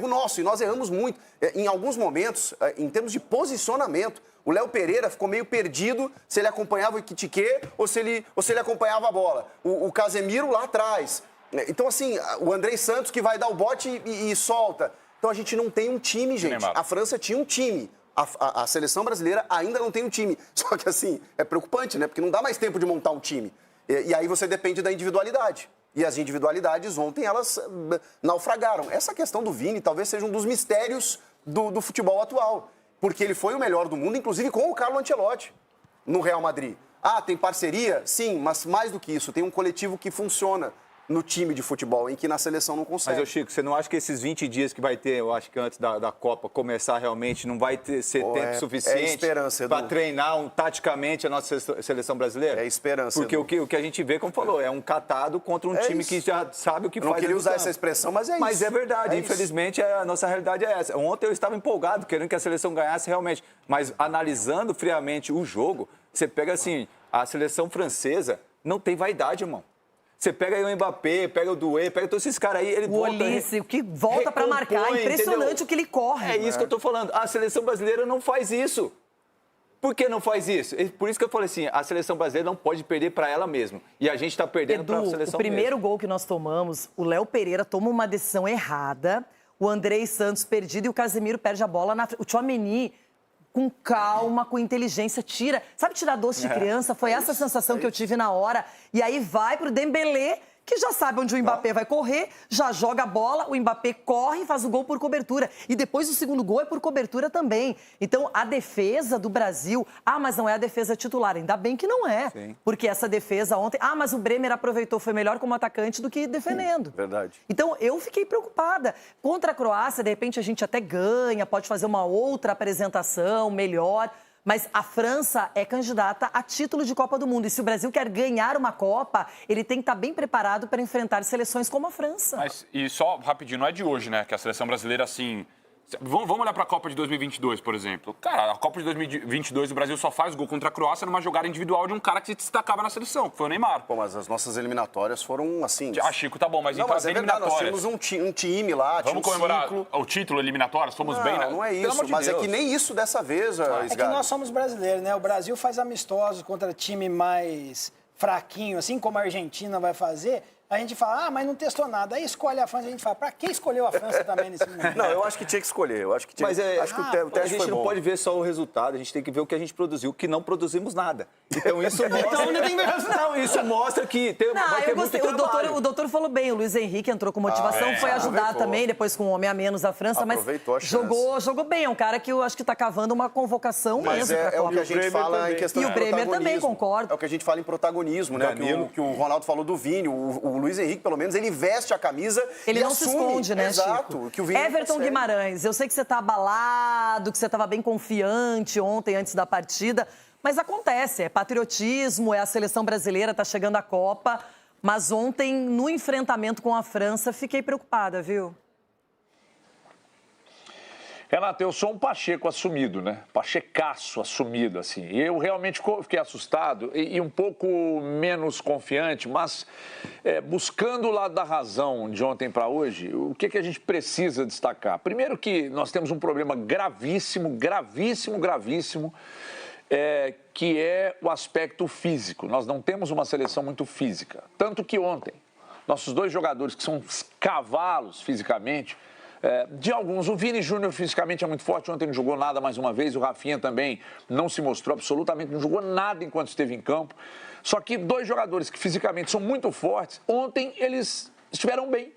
nosso. E nós erramos muito. Em alguns momentos, em termos de posicionamento, o Léo Pereira ficou meio perdido se ele acompanhava o Ekitike ou se ele acompanhava a bola. O Casemiro lá atrás. Então, assim, o Andrei Santos que vai dar o bote e solta. Então, a gente não tem um time, gente. A França tinha um time. A seleção brasileira ainda não tem um time. Só que, assim, é preocupante, né? Porque não dá mais tempo de montar um time. E aí você depende da individualidade. E as individualidades ontem, elas naufragaram. Essa questão do Vini talvez seja um dos mistérios do futebol atual. Porque ele foi o melhor do mundo, inclusive com o Carlo Ancelotti, no Real Madrid. Tem parceria? Sim, mas mais do que isso, tem um coletivo que funciona no time de futebol, em que na seleção não consegue. Mas, Chico, você não acha que esses 20 dias que vai ter, eu acho que antes da Copa começar realmente, não vai ser tempo suficiente para treinar taticamente a nossa seleção brasileira? É esperança, Porque o que a gente vê, como falou, é um catado contra um time que já sabe o que faz. Não queria usar essa expressão, mas é isso. Mas é verdade, infelizmente a nossa realidade é essa. Ontem eu estava empolgado, querendo que a seleção ganhasse realmente, mas analisando friamente o jogo, você pega assim, a seleção francesa não tem vaidade, irmão. Você pega aí o Mbappé, pega o Doué, pega todos esses caras aí, ele volta... O Olise, o que volta para marcar, impressionante, entendeu? O que ele corre. É isso que eu tô falando. A seleção brasileira não faz isso. Por que não faz isso? Por isso que eu falei assim, a seleção brasileira não pode perder para ela mesma. E a gente está perdendo para a seleção o primeiro gol que nós tomamos, o Léo Pereira toma uma decisão errada, o Andrei Santos perdido e o Casemiro perde a bola na frente. O Tchouaméni, com calma, com inteligência, sabe tirar doce de criança? Foi essa sensação que eu tive na hora. E aí vai pro Dembélé, que já sabe onde o Mbappé vai correr, já joga a bola, o Mbappé corre e faz o gol por cobertura. E depois o segundo gol é por cobertura também. Então, a defesa do Brasil... mas não é a defesa titular. Ainda bem que não é. Sim. Porque essa defesa ontem... mas o Bremer aproveitou, foi melhor como atacante do que defendendo. Verdade. Então, eu fiquei preocupada. Contra a Croácia, de repente, a gente até ganha, pode fazer uma outra apresentação melhor... Mas a França é candidata a título de Copa do Mundo. E se o Brasil quer ganhar uma Copa, ele tem que estar bem preparado para enfrentar seleções como a França. E só rapidinho, não é de hoje, né? Que a seleção brasileira, assim... Vamos olhar para a Copa de 2022, por exemplo. Cara, a Copa de 2022, o Brasil só faz gol contra a Croácia numa jogada individual de um cara que se destacava na seleção, que foi o Neymar. Mas as nossas eliminatórias foram assim... Chico, tá bom, mas não, então mas é verdade, nós tínhamos um time lá, vamos comemorar o título eliminatórias, fomos bem, né? Não é isso, mas é que nem isso dessa vez, É que nós somos brasileiros, né? O Brasil faz amistosos contra time mais fraquinho, assim como a Argentina vai fazer... A gente fala, mas não testou nada. Aí escolhe a França, a gente fala, pra que escolheu a França também nesse momento? Não, eu acho que tinha que escolher. Eu acho que tinha... Mas acho que o teste a gente não pode ver só o resultado, a gente tem que ver o que a gente produziu, que não produzimos nada. Então isso mostra... isso mostra que vai ter muito trabalho. O doutor falou bem, o Luiz Henrique entrou com motivação, foi ajudar também, depois com um homem a menos a França, mas jogou bem. É um cara que eu acho que tá cavando uma convocação mesmo pra Copa. É o que a gente fala em questão de protagonismo. E o Bremer também, concordo. É o que a gente fala em protagonismo, né? Que o Ronaldo falou do Vini, o Luiz Henrique, pelo menos, ele veste a camisa ele e não assume. Se esconde, né, Exato, Chico? Que o Vini Everton Guimarães, eu sei que você tá abalado, que você estava bem confiante ontem, antes da partida, Mas acontece, é patriotismo, é a seleção brasileira, tá chegando a Copa. Mas ontem, no enfrentamento com a França, fiquei preocupada, viu? Renato, eu sou um Pacheco assumido, né? Pachecaço assumido, assim. Eu realmente fiquei assustado e um pouco menos confiante, mas buscando o lado da razão de ontem para hoje, o que a gente precisa destacar? Primeiro que nós temos um problema gravíssimo, que é o aspecto físico. Nós não temos uma seleção muito física. Tanto que ontem, nossos dois jogadores, que são cavalos fisicamente, de alguns, o Vini Júnior fisicamente é muito forte, ontem não jogou nada mais uma vez, o Rafinha também não se mostrou absolutamente, não jogou nada enquanto esteve em campo. Só que dois jogadores que fisicamente são muito fortes, ontem eles estiveram bem.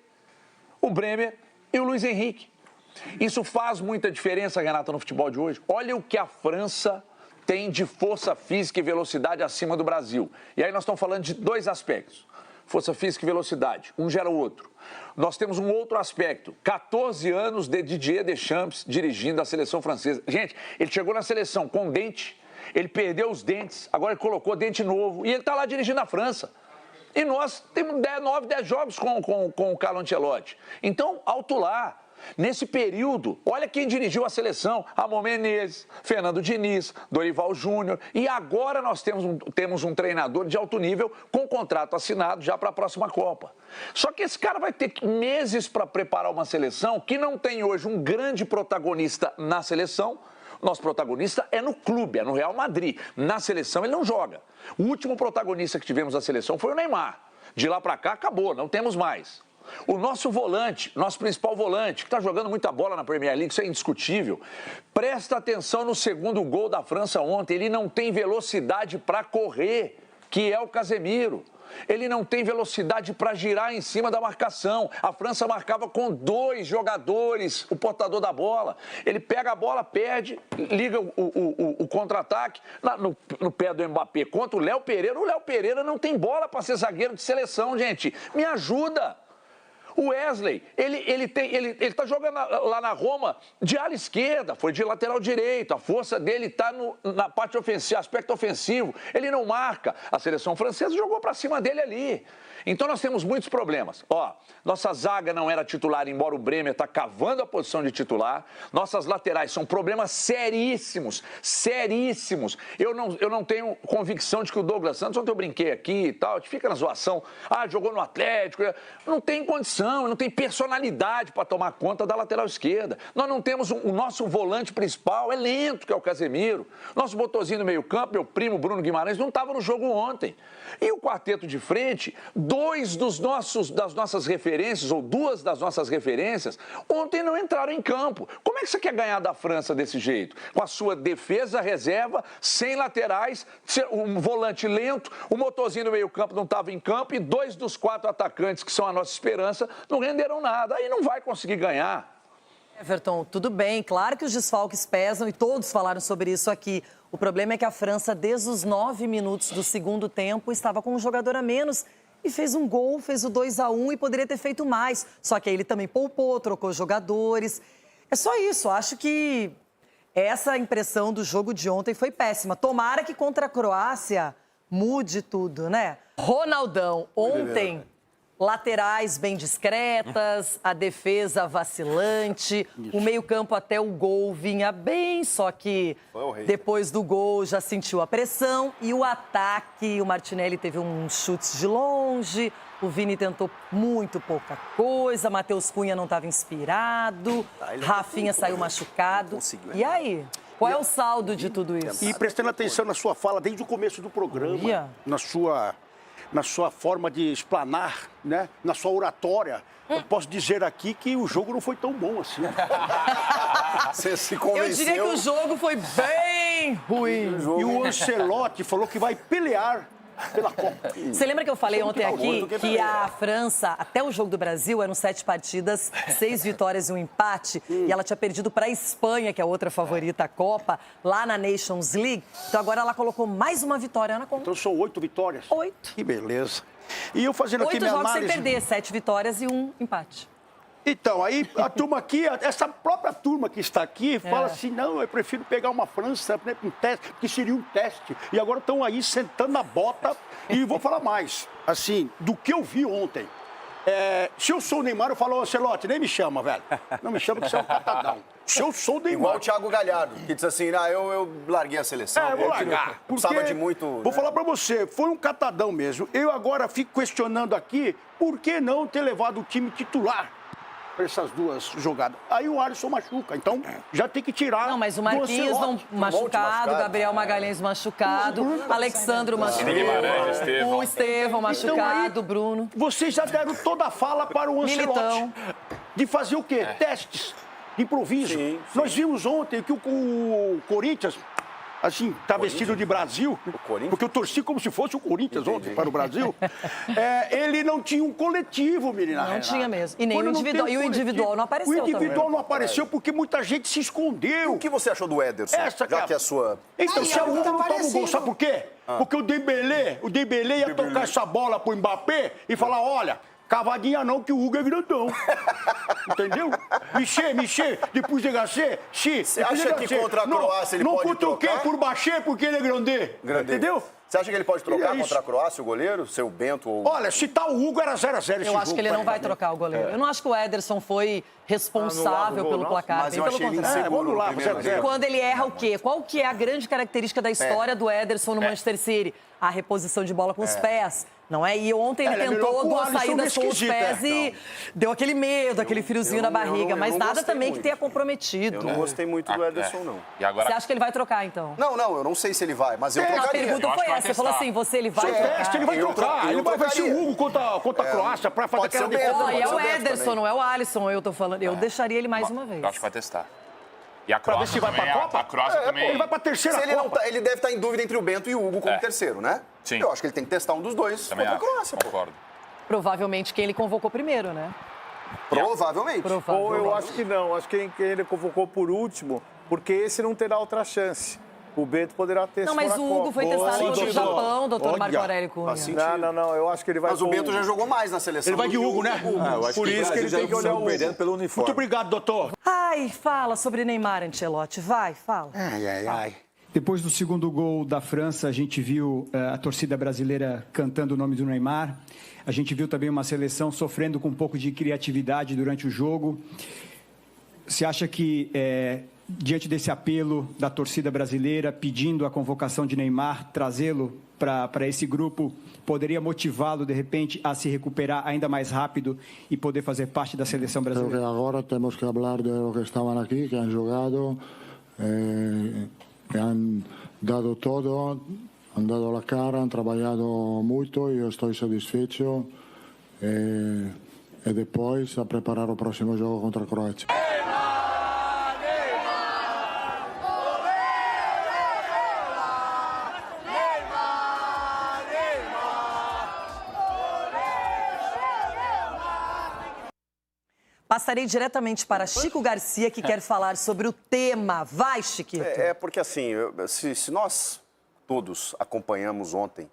O Bremer e o Luiz Henrique. Isso faz muita diferença, Renata, no futebol de hoje. Olha o que a França tem de força física e velocidade acima do Brasil. E aí nós estamos falando de dois aspectos. Força física e velocidade, um gera o outro. Nós temos um outro aspecto, 14 anos de Didier Deschamps dirigindo a seleção francesa. Gente, ele chegou na seleção com dente, ele perdeu os dentes, agora ele colocou dente novo e ele está lá dirigindo a França. E nós temos 9, 10 jogos com o Carlo Ancelotti. Então, alto lá. Nesse período, olha quem dirigiu a seleção, Ramon Menezes, Fernando Diniz, Dorival Júnior, e agora nós temos um treinador de alto nível com contrato assinado já para a próxima Copa. Só que esse cara vai ter meses para preparar uma seleção que não tem hoje um grande protagonista na seleção. Nosso protagonista é no clube, é no Real Madrid. Na seleção ele não joga. O último protagonista que tivemos na seleção foi o Neymar. De lá para cá acabou, não temos mais. O nosso volante, nosso principal volante, que está jogando muita bola na Premier League, isso é indiscutível. Presta atenção no segundo gol da França ontem. Ele não tem velocidade para correr, que é o Casemiro. Ele não tem velocidade para girar em cima da marcação. A França marcava com 2 jogadores, o portador da bola. Ele pega a bola, perde, liga o contra-ataque no pé do Mbappé contra o Léo Pereira. O Léo Pereira não tem bola para ser zagueiro de seleção, gente. Me ajuda. O Wesley, ele tá jogando lá na Roma de ala esquerda, foi de lateral direito, a força dele está na parte ofensiva, aspecto ofensivo, ele não marca. A seleção francesa jogou para cima dele ali. Então nós temos muitos problemas. Nossa zaga não era titular, embora o Bremer está cavando a posição de titular. Nossas laterais são problemas seríssimos, seríssimos. Eu não tenho convicção de que o Douglas Santos, ontem eu brinquei aqui e tal, a gente fica na zoação, jogou no Atlético, não tem condição, não tem personalidade para tomar conta da lateral esquerda. Nós não temos o nosso volante principal, é lento, que é o Casemiro. Nosso motorzinho no meio campo, meu primo Bruno Guimarães, não estava no jogo ontem. E o quarteto de frente, 2 das nossas referências, ou 2 das nossas referências, ontem não entraram em campo. Como é que você quer ganhar da França desse jeito? Com a sua defesa reserva, sem laterais, um volante lento, o motorzinho no meio campo não estava em campo e 2 dos 4 atacantes, que são a nossa esperança, não renderam nada. Aí não vai conseguir ganhar. Everton, tudo bem. Claro que os desfalques pesam e todos falaram sobre isso aqui. O problema é que a França, desde os 9 minutos do segundo tempo, estava com um jogador a menos e fez um gol, fez o 2-1 e poderia ter feito mais. Só que aí ele também poupou, trocou jogadores. É só isso. Acho que essa impressão do jogo de ontem foi péssima. Tomara que contra a Croácia mude tudo, né? Ronaldão, ontem... Laterais bem discretas, a defesa vacilante, o meio-campo até o gol vinha bem, só que depois do gol já sentiu a pressão. E o ataque, o Martinelli teve uns chutes de longe, o Vini tentou muito pouca coisa, Matheus Cunha não estava inspirado, Rafinha saiu machucado. E aí? Qual é o saldo de tudo isso? E prestando atenção na sua fala desde o começo do programa, na sua forma de explanar, né? Na sua oratória, eu posso dizer aqui que o jogo não foi tão bom assim. Você se convenceu. Eu diria que o jogo foi bem ruim. E o Ancelotti falou que vai pelear pela Copa. Você lembra que eu falei ontem aqui que a França, até o jogo do Brasil, eram 7 partidas, 6 vitórias e um empate, e ela tinha perdido para a Espanha, que é a outra favorita à Copa, lá na Nations League. Então agora ela colocou mais uma vitória na conta. Então são 8 vitórias? 8. Que beleza. E eu fazendo aqui minha análise... 8 jogos sem perder, 7 vitórias e um empate. Então, aí a turma aqui, essa própria turma que está aqui, fala assim, não, eu prefiro pegar uma França, né, um teste, que seria um teste. E agora estão aí sentando na bota. E vou falar mais, assim, do que eu vi ontem. Se eu sou o Neymar, eu falo, ô, Celote, nem me chama, velho. Não me chama que você é um catadão. Se eu sou o Neymar... Igual o Thiago Galhardo, que diz assim, eu larguei a seleção. Eu vou largar. Precisava de muito... Vou falar pra você, foi um catadão mesmo. Eu agora fico questionando aqui, por que não ter levado o time titular para essas duas jogadas? Aí o Alisson machuca, então já tem que tirar. Não, mas o Marquinhos não machucado, Gabriel Magalhães machucado, Alexandro machucado, o Estevão machucado, então, aí, Bruno. Vocês já deram toda a fala para o Ancelotti de fazer o quê? Testes, de improviso. Sim. Nós vimos ontem que o Corinthians, assim, tá vestido de Brasil, porque eu torci como se fosse o Corinthians ontem para o Brasil. Ele não tinha um coletivo, menina. Não tinha mesmo. E nem o individual. E o individual não apareceu também. O individual não apareceu porque muita gente se escondeu. O que você achou do Ederson? Já que é a sua... Então, se a Hugo não toma o gol, sabe por quê? Porque o Dembélé ia tocar essa bola pro Mbappé e falar, olha... Cavadinha não, que o Hugo é grandão. Entendeu? Michê, depois de HC, Você acha que contra a Croácia ele pode trocar? Não cutuquei por Bachê porque ele é grande. Entendeu? Você acha que ele pode trocar contra a Croácia, o goleiro? Seu Bento ou... Olha, se tá o Hugo, era 0x0 esse jogo. Eu acho que ele não vai trocar o goleiro. Eu não acho que o Ederson foi responsável pelo placar. Mas eu achei ele inseguro. Quando ele erra o quê? Qual que é a grande característica da história do Ederson no Manchester City? A reposição de bola com os pés. Não é? E ontem ele tentou duas saídas com os pés e deu aquele medo, aquele friozinho na barriga. Mas nada também que tenha comprometido. Eu não gostei muito do Ederson, não. E agora... Você acha que ele vai trocar, então? Não, eu não sei se ele vai, mas eu trocaria. A pergunta foi essa. Você falou assim, ele vai trocar. Ele vai trocar. Ele vai ser o Hugo contra a Croácia para fazer aquela defesa. É o Ederson, não é o Alisson, eu tô falando. Eu deixaria ele mais uma vez. Eu acho que vai testar. E a Croácia vai pra Copa? A Croácia também... Ele vai pra terceira Copa. Ele deve estar em dúvida entre o Bento e o Hugo como terceiro, né? Sim. Eu acho que ele tem que testar um dos dois contra a Croácia. Concordo. Provavelmente quem ele convocou primeiro, né? Provavelmente. Ou eu acho que não. Acho que quem ele convocou por último, porque esse não terá outra chance. O Bento poderá ter. Não, mas o Hugo foi testado no Japão, doutor Marco Aurélio Cunha. Não, eu acho que ele vai... Mas o Bento já jogou mais na seleção. Ele vai de Hugo, né? Por isso que ele tem que olhar o Hugo. Pelo uniforme. Muito obrigado, doutor. Ai, fala sobre Neymar, Ancelotti. Vai, fala. Ai. Depois do segundo gol da França, a gente viu a torcida brasileira cantando o nome do Neymar. A gente viu também uma seleção sofrendo com um pouco de criatividade durante o jogo. Você acha que, diante desse apelo da torcida brasileira, pedindo a convocação de Neymar, trazê-lo para esse grupo, poderia motivá-lo, de repente, a se recuperar ainda mais rápido e poder fazer parte da seleção brasileira? Creo que agora temos que falar de los que estavam aqui, que han jogado, que han dado todo, han dado a cara, han trabalhado muito e eu estou satisfeito. E depois a preparar o próximo jogo contra a Croácia. Passarei diretamente para Chico Garcia, que quer falar sobre o tema. Vai, Chiquito. Porque assim, se nós todos acompanhamos ontem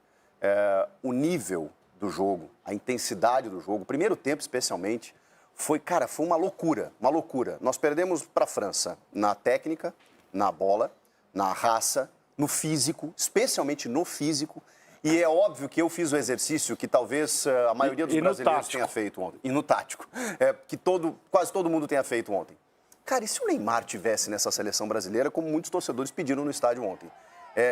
o nível do jogo, a intensidade do jogo, o primeiro tempo especialmente, foi uma loucura, uma loucura. Nós perdemos para a França na técnica, na bola, na raça, no físico, especialmente no físico. E é óbvio que eu fiz o exercício que talvez a maioria dos brasileiros tenha feito ontem. E no tático. Que quase todo mundo tenha feito ontem. Cara, e se o Neymar tivesse nessa seleção brasileira, como muitos torcedores pediram no estádio ontem?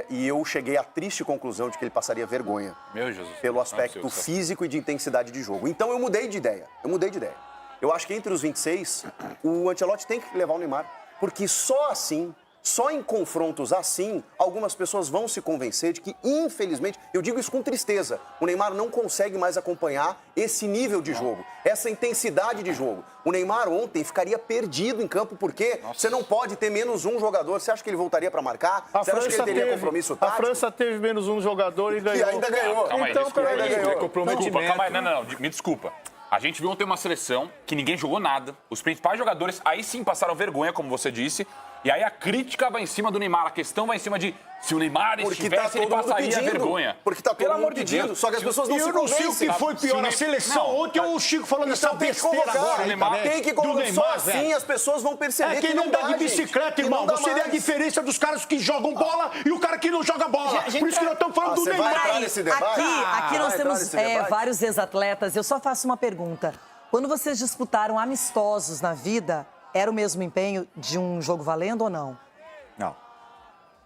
E eu cheguei à triste conclusão de que ele passaria vergonha. Meu Jesus. Pelo aspecto físico e de intensidade de jogo. Então eu mudei de ideia. Eu acho que entre os 26, o Ancelotti tem que levar o Neymar. Porque só assim... Só em confrontos assim, algumas pessoas vão se convencer de que, infelizmente, eu digo isso com tristeza, o Neymar não consegue mais acompanhar esse nível de jogo, essa intensidade de jogo. O Neymar ontem ficaria perdido em campo porque você não pode ter menos um jogador. Você acha que ele voltaria para marcar? Você acha que ele teria compromisso tático? A França teve menos um jogador e ganhou. E ainda ganhou. Calma aí, então, Não, me desculpa. A gente viu ontem uma seleção que ninguém jogou nada. Os principais jogadores aí sim passaram vergonha, como você disse. E aí a crítica vai em cima do Neymar, a questão vai em cima de se o Neymar estivesse, ele passaria vergonha. Porque tá todo Pelo mundo amor de pedindo, Deus. só que as pessoas não se Eu não sei o convencem. que foi pior, a seleção ontem ou o Chico falando essa Então tem que besteira convocar, agora. aí Neymar, também, tem que do convocar. Neymar, Só assim velho. as pessoas vão perceber É que quem não dá de gente, bicicleta, que irmão. não dá Você vê a mais. diferença dos caras que jogam bola e o cara que não joga bola. Por isso que nós estamos falando do você vai Neymar. entrar nesse debate? Aqui nós vai temos entrar nesse debate? vários ex-atletas. Eu só faço uma pergunta. Quando vocês disputaram amistosos na vida, era o mesmo empenho de um jogo valendo ou não? Não.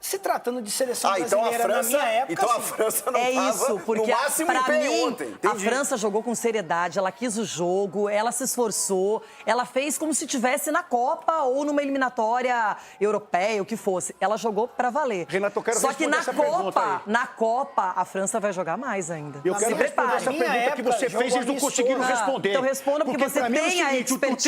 Se tratando de seleção então a brasileira, França, na minha época, então a sim. França não É tava isso, porque no máximo pra empenho mim, ontem. a Entendi. França jogou com seriedade, ela quis o jogo, ela se esforçou, ela fez como se estivesse na Copa ou numa eliminatória europeia, o que fosse. Ela jogou pra valer. Renato, eu quero Só que responder na essa pergunta aí. na Copa, a França vai jogar mais ainda. Eu Se quero responder prepare. essa Minha pergunta que época, você fez e jogo não conseguiram amistoso. responder. Então responda, porque você pra mim é o tem a seguinte, expertise.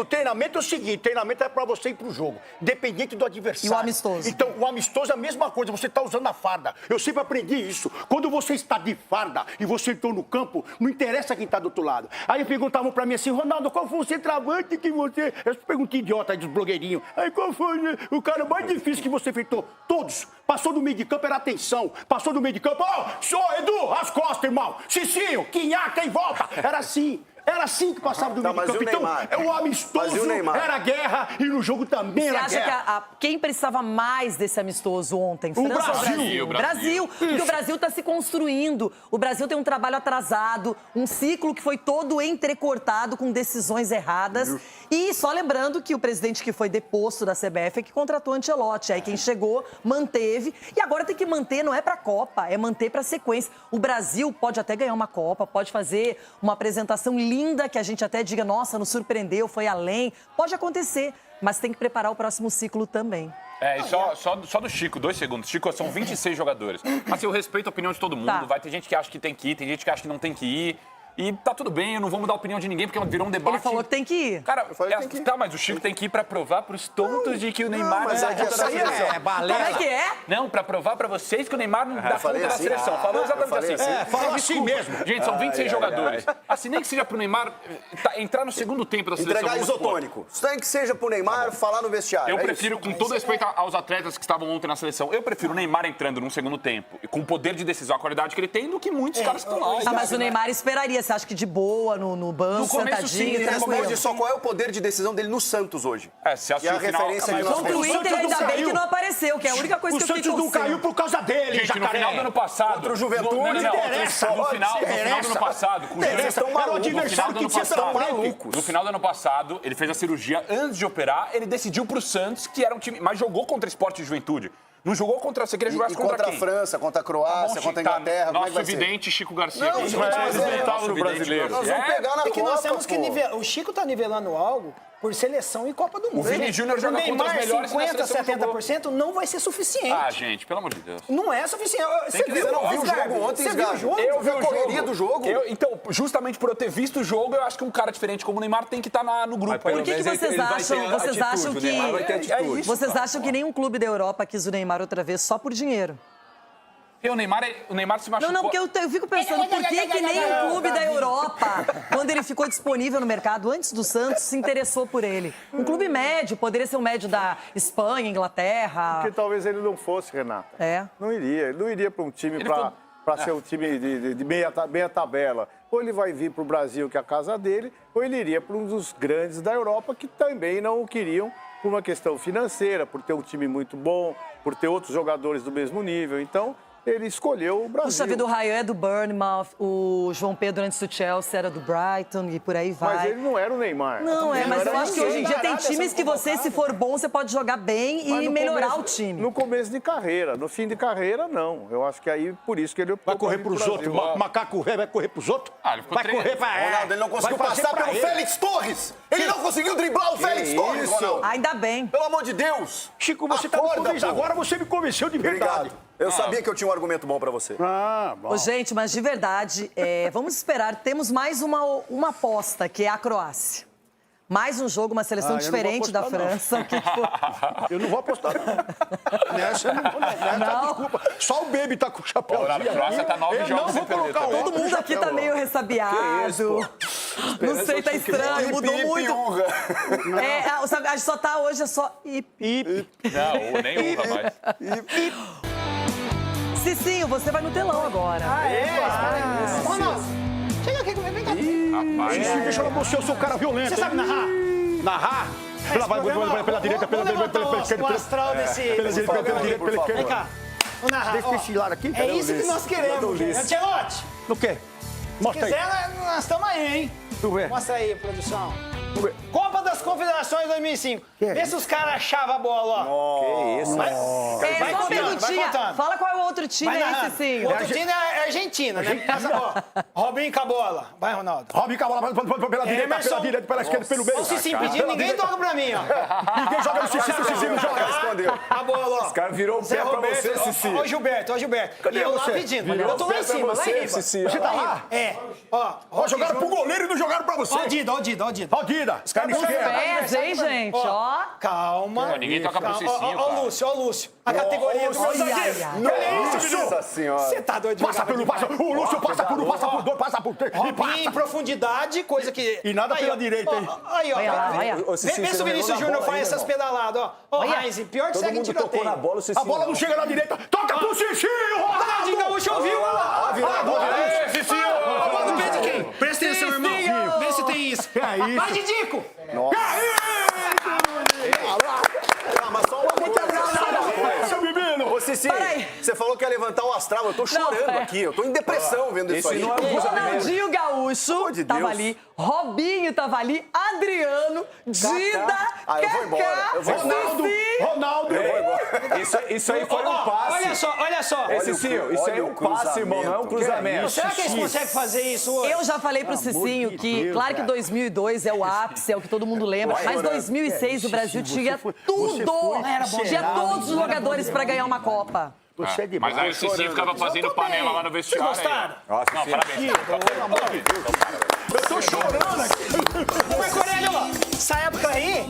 o treinamento é o seguinte, treinamento é pra você ir pro jogo, independente do adversário. E o amistoso? Então, o amistoso é a mesma coisa, você tá usando a farda. Eu sempre aprendi isso. Quando você está de farda e você entrou no campo, não interessa quem tá do outro lado. Aí perguntavam pra mim assim, Ronaldo, qual foi o centroavante que você... Essa pergunta idiota aí dos blogueirinhos. Aí qual foi o cara mais difícil que você enfrentou? Todos. Passou do meio de campo, era atenção. Passou do meio de campo, Edu, as costas, irmão. Cicinho, quinhaca e volta. Era assim. Era assim que passava do meio de mas campo. e o Neymar? Então, o amistoso Mas e o Neymar? era guerra e no jogo também Você era acha guerra. que quem precisava mais desse amistoso ontem? França ou Brasil. Brasil? Brasil. Porque o Brasil está se construindo. O Brasil tem um trabalho atrasado, um ciclo que foi todo entrecortado com decisões erradas. E só lembrando que o presidente que foi deposto da CBF é que contratou Ancelotti. Aí quem chegou, manteve. E agora tem que manter, não é para a Copa, é manter para a sequência. O Brasil pode até ganhar uma Copa, pode fazer uma apresentação linda que a gente até diga, nossa, nos surpreendeu, foi além. Pode acontecer, mas tem que preparar o próximo ciclo também. E só do Chico, 2 segundos. Chico, são 26 jogadores. Assim, eu respeito a opinião de todo mundo. Tá. Vai ter gente que acha que tem que ir, tem gente que acha que não tem que ir. E tá tudo bem, eu não vou mudar a opinião de ninguém, porque virou um debate. Ele falou que tem que ir. Cara, tá, mas o Chico tem que ir pra provar pros tontos de que o Neymar mas não é dá conta da seleção. Como é que é? Não, pra provar pra vocês que o Neymar não dá conta falei da assim? seleção. Falou exatamente falei assim. assim? Falou Desculpa. assim mesmo. Gente, são 26 jogadores. Assim, nem que seja pro Neymar entrar no segundo tempo da seleção. Entregar vamos supor. isotônico. Nem que seja pro Neymar falar no vestiário. Eu é prefiro, isso. com todo respeito aos atletas que estavam ontem na seleção, eu prefiro o Neymar entrando num segundo tempo, e com o poder de decisão, a qualidade que ele tem, do que muitos caras que estão lá. Ah, mas o Neymar esperaria. Você acha que de boa, no banco, No começo, sim, sentadinho, ele tranquilo? responde só qual é o poder de decisão dele no Santos hoje. Se E a o final... referência de Contra o nós. Inter, ainda bem que não apareceu, que é a única coisa O que eu fiquei Santos não torcendo. caiu por causa dele, Gente, no Jacaré. final do ano passado... Contra o Juventude, no interessa, no final do ano passado, com o Eles estão Era o malucos. adversário que tinha pela frente. No final do ano passado, ele fez a cirurgia antes de operar, ele decidiu pro Santos, que era um time... Mas jogou contra o Sport de Juventude. Não jogou contra... Você queria jogar E contra contra a quem? França, contra a Croácia, contra a Tá, Inglaterra, como é que nosso vai ser? evidente Chico Garcia. Não, que gente, mas é nosso no brasileiro. Nós vamos pegar na É que nós Copa, temos que pô. nivelar. O Chico tá nivelando algo por seleção e Copa do Mundo. Vini Gente, Júnior joga o Neymar, contra os melhores e na 50%, seleção 70% não vai ser suficiente. Ah, gente, pelo amor de Deus. Não é suficiente. Tem que ver, Você não viu o Oscar, jogo ontem, Você viu o Sgarbi? jogo? Eu vi a correria do jogo. Então, justamente por eu ter visto o jogo, eu acho que um cara diferente como o Neymar tem que estar no grupo. Por que vocês acham, vocês acham que nenhum clube da Europa quis o Neymar outra vez só por dinheiro? E o Neymar se machucou. Não, porque eu fico pensando, por que nenhum clube da Europa, quando ele ficou disponível no mercado antes do Santos, se interessou por ele? Um clube médio, poderia ser um médio da Espanha, Inglaterra. Porque talvez ele não fosse, Renata. Não iria. Ele não iria para um time para ser um time de meia tabela. Ou ele vai vir para o Brasil, que é a casa dele, ou ele iria para um dos grandes da Europa que também não o queriam por uma questão financeira, por ter um time muito bom, por ter outros jogadores do mesmo nível. Então, ele escolheu o Brasil. Puxa vida, o Raio é do Bournemouth, o João Pedro antes do Chelsea era do Brighton e por aí vai. Mas ele não era o Neymar. Não, mas eu acho que hoje em dia tem Arábia, times que você, se for bom, você pode jogar bem Mas e no melhorar começo- o time. No começo de carreira. No fim de carreira, não. Eu acho que aí, por isso que ele optou Vai correr por ir pros pro outros. Brasil. Macaco velho vai correr pros outros? Ele ficou Vai correr pra Ronaldo, ele não conseguiu vai fazer passar pra pelo ele. Félix Torres. Ele não conseguiu driblar o Félix Torres, isso? Ronaldo. Ainda bem. Pelo amor de Deus. Chico, você tá me Acorda, convencendo. pô. Agora você me convenceu de verdade. Obrigado. Eu sabia que eu tinha um argumento bom pra você. Ô, gente, mas de verdade, vamos esperar. Temos mais uma aposta, que é a Croácia. Mais um jogo, uma seleção diferente da França. Eu não vou apostar, não. Nessa eu não vou, não. Desculpa. Só o Baby tá com o chapéuzinho. A Croácia tá 9 jogos sem perder. Todo mundo aqui tá meio ressabiado. Não sei, tá estranho, mudou muito. A gente só tá hoje, é só Não, nem urra mais. Cicinho, você vai no telão agora. Mano, chega aqui comigo, vem cá. Rapaz, deixa eu mostrar, eu sou um cara violento. Você sabe narrar? Narrar? Pela direita, pela esquerda, o astral desse... pela direita, pela esquerda. Vem cá, vamos narrar. Deixa esse lado aqui. É isso que nós queremos, Ancelotti. No quê? Mostra aí. Se quiser, nós estamos aí, hein? Tu vê. Mostra aí, produção. Copa das Confederações 2005. Vê se os caras achavam a bola, ó. Que isso? Vai uma perguntinha. contando. Fala qual é o outro time aí, Cicinho. O outro time é a Argentina, né? Robinho com a bola. Vai, Ronaldo. Robinho com a bola pela direita, pela esquerda, pelo meio. Ô, Cicinho, pedindo, ninguém toca pra mim, ó. Ninguém joga no Cicinho, joga. Escondeu. A bola, ó. Os caras virou o pé pra você, Cici. Ó, Gilberto. Cadê E eu lá você? pedindo. Eu tô lá em cima, lá em cima. Você tá lá? É. Ó, jogaram pro goleiro e não jogaram pra você. Ó o Dida. Ó o Dida. Os caras Pés, hein, gente? Ó. Calma. Ninguém toca pro Cicinho, Ó o Lúcio. A categoria do meu zagueiro. Olha isso, Nossa senhora. Você tá doido de Passa jogar pelo demais. o Lúcio passa por dois, passa por três. Robinho em profundidade, coisa que... E nada pela direita, hein? Aí, ó. Olha lá, olha. Vê se o Vinícius Júnior faz essas pedaladas, ó. Ó, Heinz, pior que segue que eu tenho. A bola não chega na direita. Toca pro Cicinho, Ronaldinho Gaúcho ouviu. Cicinho. A bola do pé de quem? Presta atenção, irmão. Vê se tem isso. Vai, Didico. Mas só uma coisa. Seu menino. Ô, Cici, você falou que ia levantar o astral. Eu tô chorando aqui. Eu tô em depressão vendo isso aí. Ronaldinho Gaúcho tava ali, Robinho tava ali, Adriano, Dida, eu vou embora. Ronaldo. Eu vou embora. Isso aí foi um passe. Olha só. Cicinho, isso aí é um passe, irmão, não é um cruzamento. Será que eles conseguem fazer isso hoje? Eu já falei pro Cicinho que, claro que 2002 é o ápice, é o que todo mundo lembra, mas 2006 o Brasil tinha tudo. Tinha todos os jogadores pra ganhar uma Copa. Mas aí o Cicinho ficava fazendo panela lá no vestiário. Vocês gostaram? Não, parabéns. Eu tô chorando aqui. Mas, Corélio, essa época aí,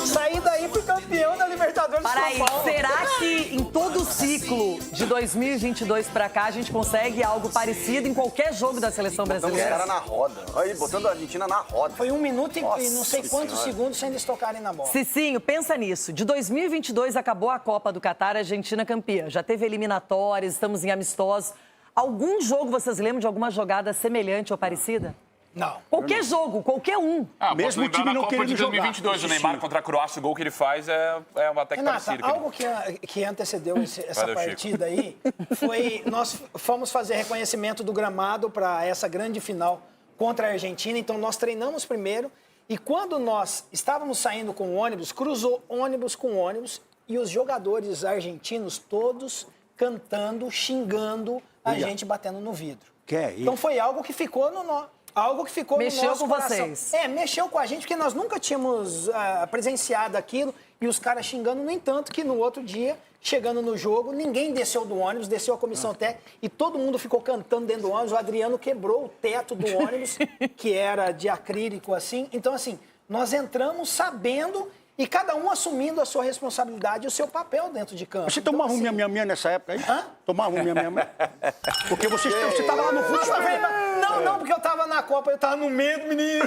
saí daí pro campeão da Libertadores de Para aí, São Paulo. será que em todo o ciclo de 2022 pra cá a gente consegue algo parecido em qualquer jogo da seleção Botando os brasileira? caras na roda. Aí, botando a Argentina na roda. Foi 1 minuto e não sei Nossa quantos Senhora. segundos sem eles tocarem na bola. Cicinho, pensa nisso. De 2022 acabou a Copa do Catar, a Argentina campeã. Já teve eliminatórias, estamos em amistosos. Algum jogo vocês lembram de alguma jogada semelhante ou parecida? Não. Qualquer jogo, qualquer um. Mesmo o time na Copa de 2022, o Neymar contra a Croácia, o gol que ele faz é até que Renata, parecido. algo que antecedeu essa partida aí foi... Nós fomos fazer reconhecimento do gramado para essa grande final contra a Argentina. Então, nós treinamos primeiro e quando nós estávamos saindo com o ônibus, cruzou ônibus com ônibus e os jogadores argentinos todos cantando, xingando a gente, batendo no vidro. Que é isso? Então, foi algo que ficou no nosso... Algo que ficou Mexeu no nosso com coração. vocês. Mexeu com a gente, porque nós nunca tínhamos presenciado aquilo e os caras xingando. No entanto, que no outro dia, chegando no jogo, ninguém desceu do ônibus, desceu a comissão técnica e todo mundo ficou cantando dentro do ônibus. O Adriano quebrou o teto do ônibus, que era de acrílico assim. Então, assim, nós entramos sabendo e cada um assumindo a sua responsabilidade e o seu papel dentro de campo. Você tomava um minha nessa época aí? Tomava um minha? Porque você estava lá no futebol. Não, porque eu tava na Copa, eu tava no medo, menino.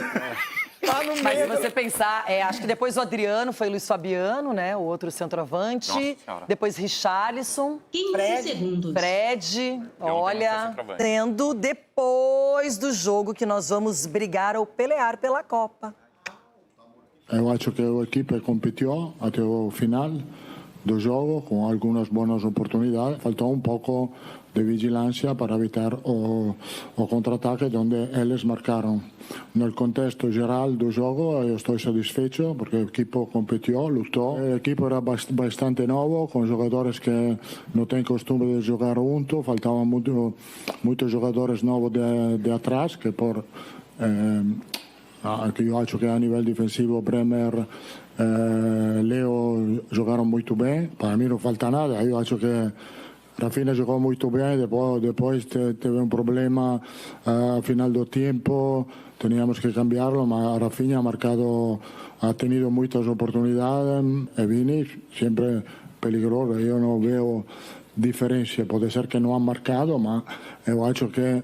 Tava no medo. Mas se você pensar, acho que depois do Adriano foi Luiz Fabiano, né? O outro centroavante. Depois Richarlison. 15 segundos. Fred, olha, tendo depois do jogo que nós vamos brigar ou pelear pela Copa. Eu acho que a equipe competiu até o final do jogo com algumas boas oportunidades. Faltou um pouco de vigilância para evitar o contra-ataque onde eles marcaram. No contexto geral do jogo, eu estou satisfeito porque o equipe competiu, lutou. O equipe era bastante novo, com jogadores que não têm costume de jogar juntos. Faltavam muitos jogadores novos de atrás, que por... que eu acho que a nível defensivo Bremer, Leo jogaram muito bem. Para mim não falta nada. Eu acho que Rafinha jogou muito bem. Depois teve um problema ao final do tempo. teníamos que cambiarlo, mas Rafinha ha tenido muchas oportunidades, e Vini siempre peligroso. Yo no veo diferencia, puede ser que no han marcado, mas eu acho que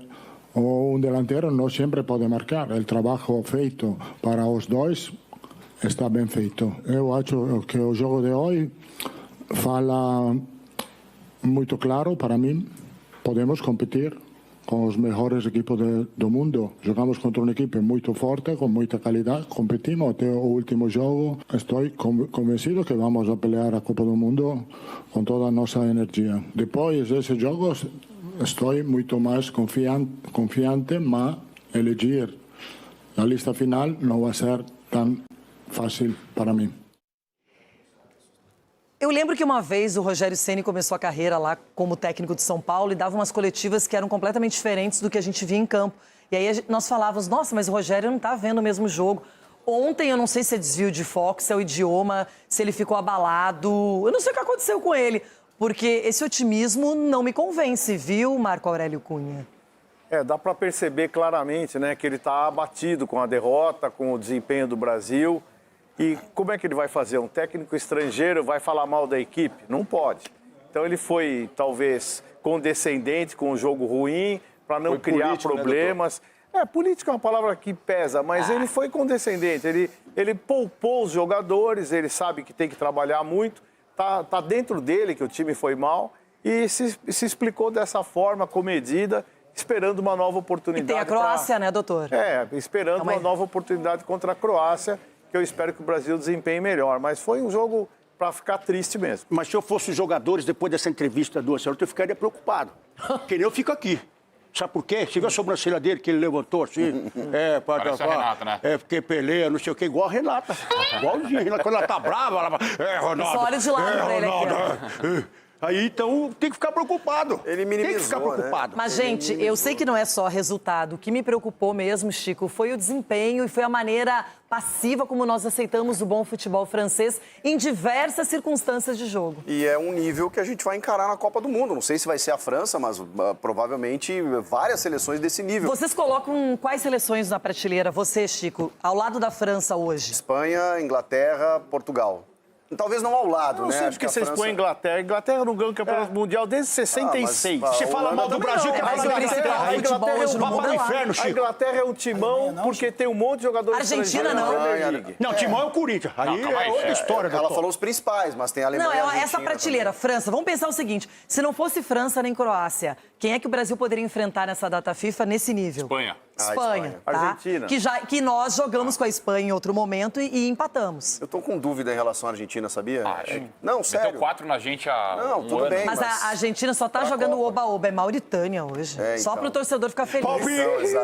un delantero no sempre pode marcar. El trabalho feito para os dois está bem feito. Eu acho que o jogo de hoje fala muito claro para mim. Podemos competir com os melhores equipos do mundo. Jogamos contra uma equipe muito forte, com muita qualidade. Competimos até o último jogo. Estou convencido que vamos a pelear a Copa do Mundo com toda a nossa energia. Depois desses jogos, estou muito mais confiante, mas elegir a lista final não vai ser tão fácil para mim. Eu lembro que uma vez o Rogério Ceni começou a carreira lá como técnico de São Paulo e dava umas coletivas que eram completamente diferentes do que a gente via em campo. E aí nós falávamos, nossa, mas o Rogério não está vendo o mesmo jogo. Ontem, eu não sei se é desvio de foco, se é o idioma, se ele ficou abalado. Eu não sei o que aconteceu com ele, porque esse otimismo não me convence, viu, Marco Aurélio Cunha? Dá para perceber claramente, né, que ele está abatido com a derrota, com o desempenho do Brasil. E como é que ele vai fazer? Um técnico estrangeiro vai falar mal da equipe? Não pode. Então ele foi, talvez, condescendente com o jogo ruim, para não criar político, problemas. Né, político é uma palavra que pesa, mas ele foi condescendente. Ele poupou os jogadores, ele sabe que tem que trabalhar muito. Tá dentro dele que o time foi mal e se explicou dessa forma, comedida, esperando uma nova oportunidade. E tem a Croácia, né, doutor? Esperando uma nova oportunidade contra a Croácia, que eu espero que o Brasil desempenhe melhor. Mas foi um jogo para ficar triste mesmo. Mas se eu fosse os jogadores, depois dessa entrevista do Ancelotti, eu ficaria preocupado. Que nem eu fico aqui. Sabe por quê? Você viu a sobrancelha dele que ele levantou assim? Parece a Renata, né? Porque peleia, não sei o quê, igual a Renata. Igualzinho. Quando ela tá brava, ela fala, Ronaldo. Só olha de lado pra ele aqui. Aí, então, tem que ficar preocupado. Ele minimizou, tem que ficar preocupado. Né? Mas, gente, eu sei que não é só resultado. O que me preocupou mesmo, Chico, foi o desempenho e foi a maneira passiva como nós aceitamos o bom futebol francês em diversas circunstâncias de jogo. E é um nível que a gente vai encarar na Copa do Mundo. Não sei se vai ser a França, mas provavelmente várias seleções desse nível. Vocês colocam quais seleções na prateleira, você, Chico, ao lado da França hoje? Espanha, Inglaterra, Portugal. Talvez não ao lado, não né? Não sei porque vocês põem Inglaterra. Inglaterra não ganha o Campeonato Mundial desde 66. Você fala mal do Brasil, que é a Inglaterra. A Inglaterra é um papo do inferno, Chico. A Inglaterra é um timão porque tem um monte de jogadores Argentina não. Não, timão é o Corinthians. Aí é outra história. Ela falou os principais, mas tem a Alemanha e a Argentina. Essa prateleira, também. França. Vamos pensar o seguinte, se não fosse França nem Croácia, quem é que o Brasil poderia enfrentar nessa data FIFA nesse nível? Espanha. Espanha, tá? Argentina. Que nós jogamos com a Espanha em outro momento e empatamos. Eu tô com dúvida em relação à Argentina, sabia? Não, sério. Meteu 4 na gente há tudo ano. bem, mas a Argentina só tá jogando o oba-oba. É Mauritânia hoje. Só pro torcedor ficar feliz.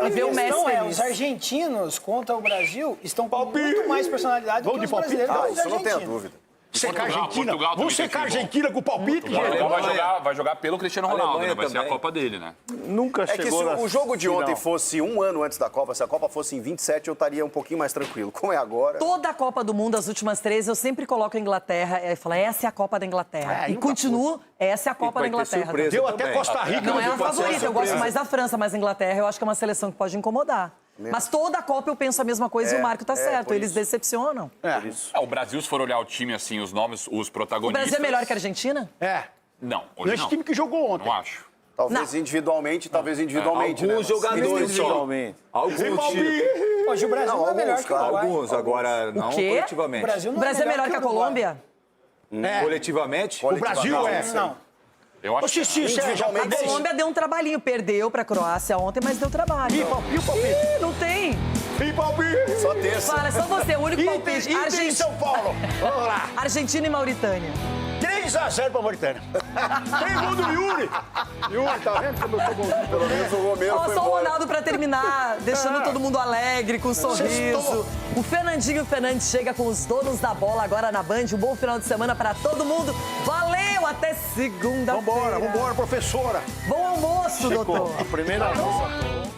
E ver o Messi feliz. Os argentinos contra o Brasil estão com muito mais personalidade do que os brasileiros. Isso não tenho dúvida. Secar a Argentina. Vamos secar a Argentina com o palpite, vai jogar pelo Cristiano Ronaldo, né? Vai ser a Copa dele, né? Nunca chegou que se o jogo de ontem fosse um ano antes da Copa, se a Copa fosse em 27, eu estaria um pouquinho mais tranquilo. Como é agora? Toda a Copa do Mundo, as últimas 3, eu sempre coloco a Inglaterra e falo, essa é a Copa da Inglaterra. E continuo, essa é a Copa da Inglaterra. Deu até Costa Rica. Não é a favorita, eu gosto mais da França, mas a Inglaterra eu acho que é uma seleção que pode incomodar. Mas toda a Copa eu penso a mesma coisa e o Marco tá certo, eles decepcionam. O Brasil, se for olhar o time assim, os nomes, os protagonistas... O Brasil é melhor que a Argentina? Não, hoje esse time que jogou ontem. Não acho. Talvez individualmente, Alguns jogadores individualmente. Alguns Hoje o Brasil não é melhor que o Uruguai. Alguns, agora não coletivamente. O Brasil é melhor que a Colômbia? Coletivamente? O Brasil Não. Eu acho A Colômbia deu um trabalhinho, perdeu pra Croácia ontem, mas deu trabalho. E o palpite? Não tem. E palpite? Só terça. Fala, só você, o único palpite. Argentina e São Paulo. Vamos lá. Argentina e Mauritânia. 3-0 pra Mauritânia. Tem gol do Yuri. Yuri, tá vendo como eu sou bom? Pelo menos o Romero foi Só o embora. Ronaldo pra terminar, deixando todo mundo alegre, com um sorriso. O Fernandinho Fernandes chega com os donos da bola agora na Band. Um bom final de semana pra todo mundo. Valeu, até segunda-feira. Vambora, professora. Bom almoço, doutor. A primeira vez.